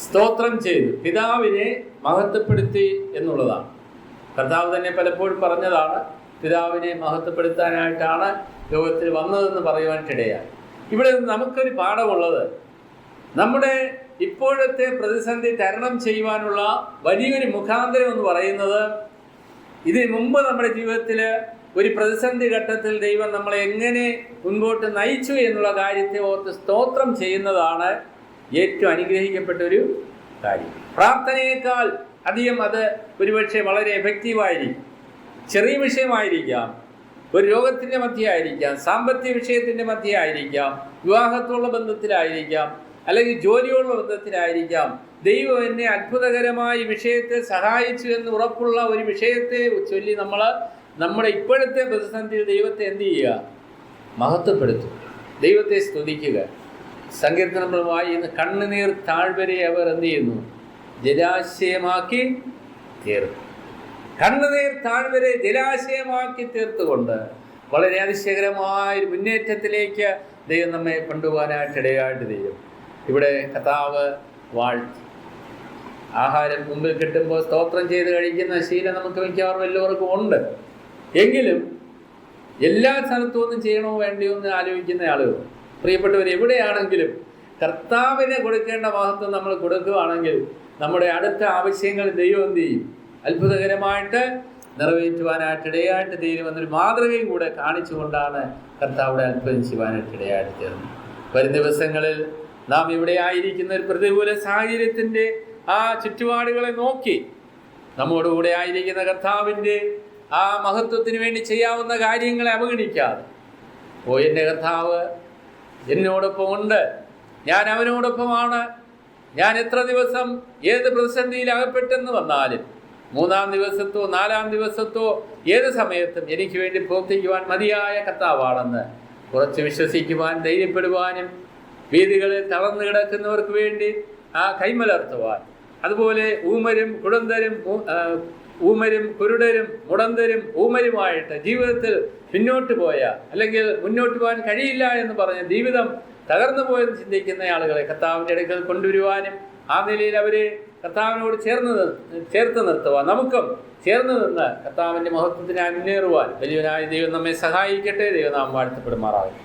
സ്തോത്രം ചെയ്തു പിതാവിനെ മഹത്വപ്പെടുത്തി എന്നുള്ളതാണ്. കർത്താവ് തന്നെ പലപ്പോഴും പറഞ്ഞതാണ്, പിതാവിനെ മഹത്വപ്പെടുത്താനായിട്ടാണ് ലോകത്തിൽ വന്നതെന്ന് പറയുവാനിടയായി. ഇവിടെ നമുക്കൊരു പാഠമുള്ളത്, നമ്മുടെ ഇപ്പോഴത്തെ പ്രതിസന്ധി തരണം ചെയ്യുവാനുള്ള വലിയൊരു മുഖാന്തരം എന്ന് പറയുന്നത്, ഇതിന് മുമ്പ് നമ്മുടെ ജീവിതത്തിൽ ഒരു പ്രതിസന്ധി ഘട്ടത്തിൽ ദൈവം നമ്മളെ എങ്ങനെ മുൻപോട്ട് നയിച്ചു എന്നുള്ള കാര്യത്തെ ഓർത്ത് സ്തോത്രം ചെയ്യുന്നതാണ് ഏറ്റവും അനുഗ്രഹിക്കപ്പെട്ടൊരു കാര്യം. പ്രാർത്ഥനയേക്കാൾ അധികം അത് ഒരുപക്ഷെ വളരെ എഫക്റ്റീവായിരിക്കും. ചെറിയ വിഷയമായിരിക്കാം, ഒരു രോഗത്തിൻ്റെ മധ്യയായിരിക്കാം, സാമ്പത്തിക വിഷയത്തിൻ്റെ മധ്യയായിരിക്കാം, വിവാഹത്തുള്ള ബന്ധത്തിലായിരിക്കാം, അല്ലെങ്കിൽ ജോലിയുള്ള ബന്ധത്തിലായിരിക്കാം. ദൈവം എന്നെ അത്ഭുതകരമായ വിഷയത്തെ സഹായിച്ചു എന്ന് ഉറപ്പുള്ള ഒരു വിഷയത്തെ ചൊല്ലി നമ്മുടെ ഇപ്പോഴത്തെ പ്രതിസന്ധിയിൽ ദൈവത്തെ എന്ത് ചെയ്യുക? മഹത്വപ്പെടുത്തുക, ദൈവത്തെ സ്തുതിക്കുക. സങ്കീർത്തനം നമ്മൾ വായിക്കുന്ന കണ്ണുനീർ താഴ്വരെ അവർ എന്ത് ചെയ്യുന്നു? ജലാശയമാക്കി തീർത്തു. കണ്ണുനീർ താഴ്വരെ ജലാശയമാക്കി തീർത്തുകൊണ്ട് വളരെ അതിശയകരമായ മുന്നേറ്റത്തിലേക്ക് ദൈവം നമ്മെ കൊണ്ടുപോകാനായിട്ടിടയായിട്ട് ദൈവം ഇവിടെ കർത്താവ് വാഴ്ത്തി. ആഹാരം മുമ്പിൽ കിട്ടുമ്പോൾ സ്തോത്രം ചെയ്ത് കഴിക്കുന്ന ശീലം നമുക്ക് മിക്കവാറും എല്ലാവർക്കും ഉണ്ട്. എങ്കിലും എല്ലാ സ്ഥലത്തും ഒന്നും ചെയ്യണോ വേണ്ടിയോ എന്ന് ആലോചിക്കുന്ന ആളുകൾ, പ്രിയപ്പെട്ടവർ, എവിടെയാണെങ്കിലും കർത്താവിനെ കൊടുക്കേണ്ട മഹത്വം നമ്മൾ കൊടുക്കുകയാണെങ്കിൽ നമ്മുടെ അടുത്ത ആവശ്യങ്ങൾ ദൈവം എന്ത് ചെയ്യും? അത്ഭുതകരമായിട്ട് നിറവേറ്റുവാനായിട്ട് ഇടയായിട്ട് തീരുമെന്നൊരു മാതൃകയും കൂടെ കാണിച്ചുകൊണ്ടാണ് കർത്താവിടെ അത്ഭുതം ചെയ്യുവാനായിട്ട് ഇടയായിട്ട് തീർന്നത്. വരും ദിവസങ്ങളിൽ നാം ഇവിടെ ആയിരിക്കുന്ന ഒരു പ്രതികൂല സാഹചര്യത്തിൻ്റെ ആ ചുറ്റുപാടുകളെ നോക്കി നമ്മോടുകൂടെ ആയിരിക്കുന്ന കർത്താവിൻ്റെ ആ മഹത്വത്തിന് വേണ്ടി ചെയ്യാവുന്ന കാര്യങ്ങളെ അവഗണിക്കാതെ, എൻ്റെ കർത്താവ് എന്നോടൊപ്പം ഉണ്ട്, ഞാൻ അവനോടൊപ്പമാണ്, ഞാൻ എത്ര ദിവസം ഏത് പ്രതിസന്ധിയിൽ അകപ്പെട്ടെന്ന് വന്നാലും 3-ാം ദിവസത്തോ 4-ാം ദിവസത്തോ ഏത് സമയത്തും എനിക്ക് വേണ്ടി പ്രവർത്തിക്കുവാൻ മതിയായ കർത്താവാണെന്ന് കുറച്ച് വിശ്വസിക്കുവാൻ, ധൈര്യപ്പെടുവാനും, വീഥികളിൽ തളർന്നു കിടക്കുന്നവർക്ക് വേണ്ടി ആ കൈമലർത്തുവാൻ, അതുപോലെ ഊമരും കുരുടരും മുടന്തരും ഊമരുമായിട്ട് ജീവിതത്തിൽ പിന്നോട്ട് പോയ, അല്ലെങ്കിൽ മുന്നോട്ട് പോകാൻ കഴിയില്ല എന്ന് പറഞ്ഞ് ജീവിതം തകർന്നു പോയെന്ന് ചിന്തിക്കുന്ന ആളുകളെ കർത്താവിൻ്റെ അടുക്കൽ കൊണ്ടുവരുവാനും ആ നിലയിൽ അവരെ കർത്താവിനോട് ചേർത്ത് നിർത്തുവാൻ, നമുക്കും ചേർന്ന് നിന്ന് കർത്താവിൻ്റെ മഹത്വത്തിനായി മുന്നേറുവാൻ വലിയവനായ ദൈവം നമ്മെ സഹായിക്കട്ടെ. ദൈവം നാം വാഴ്ത്തപ്പെടുമാറാകട്ടെ.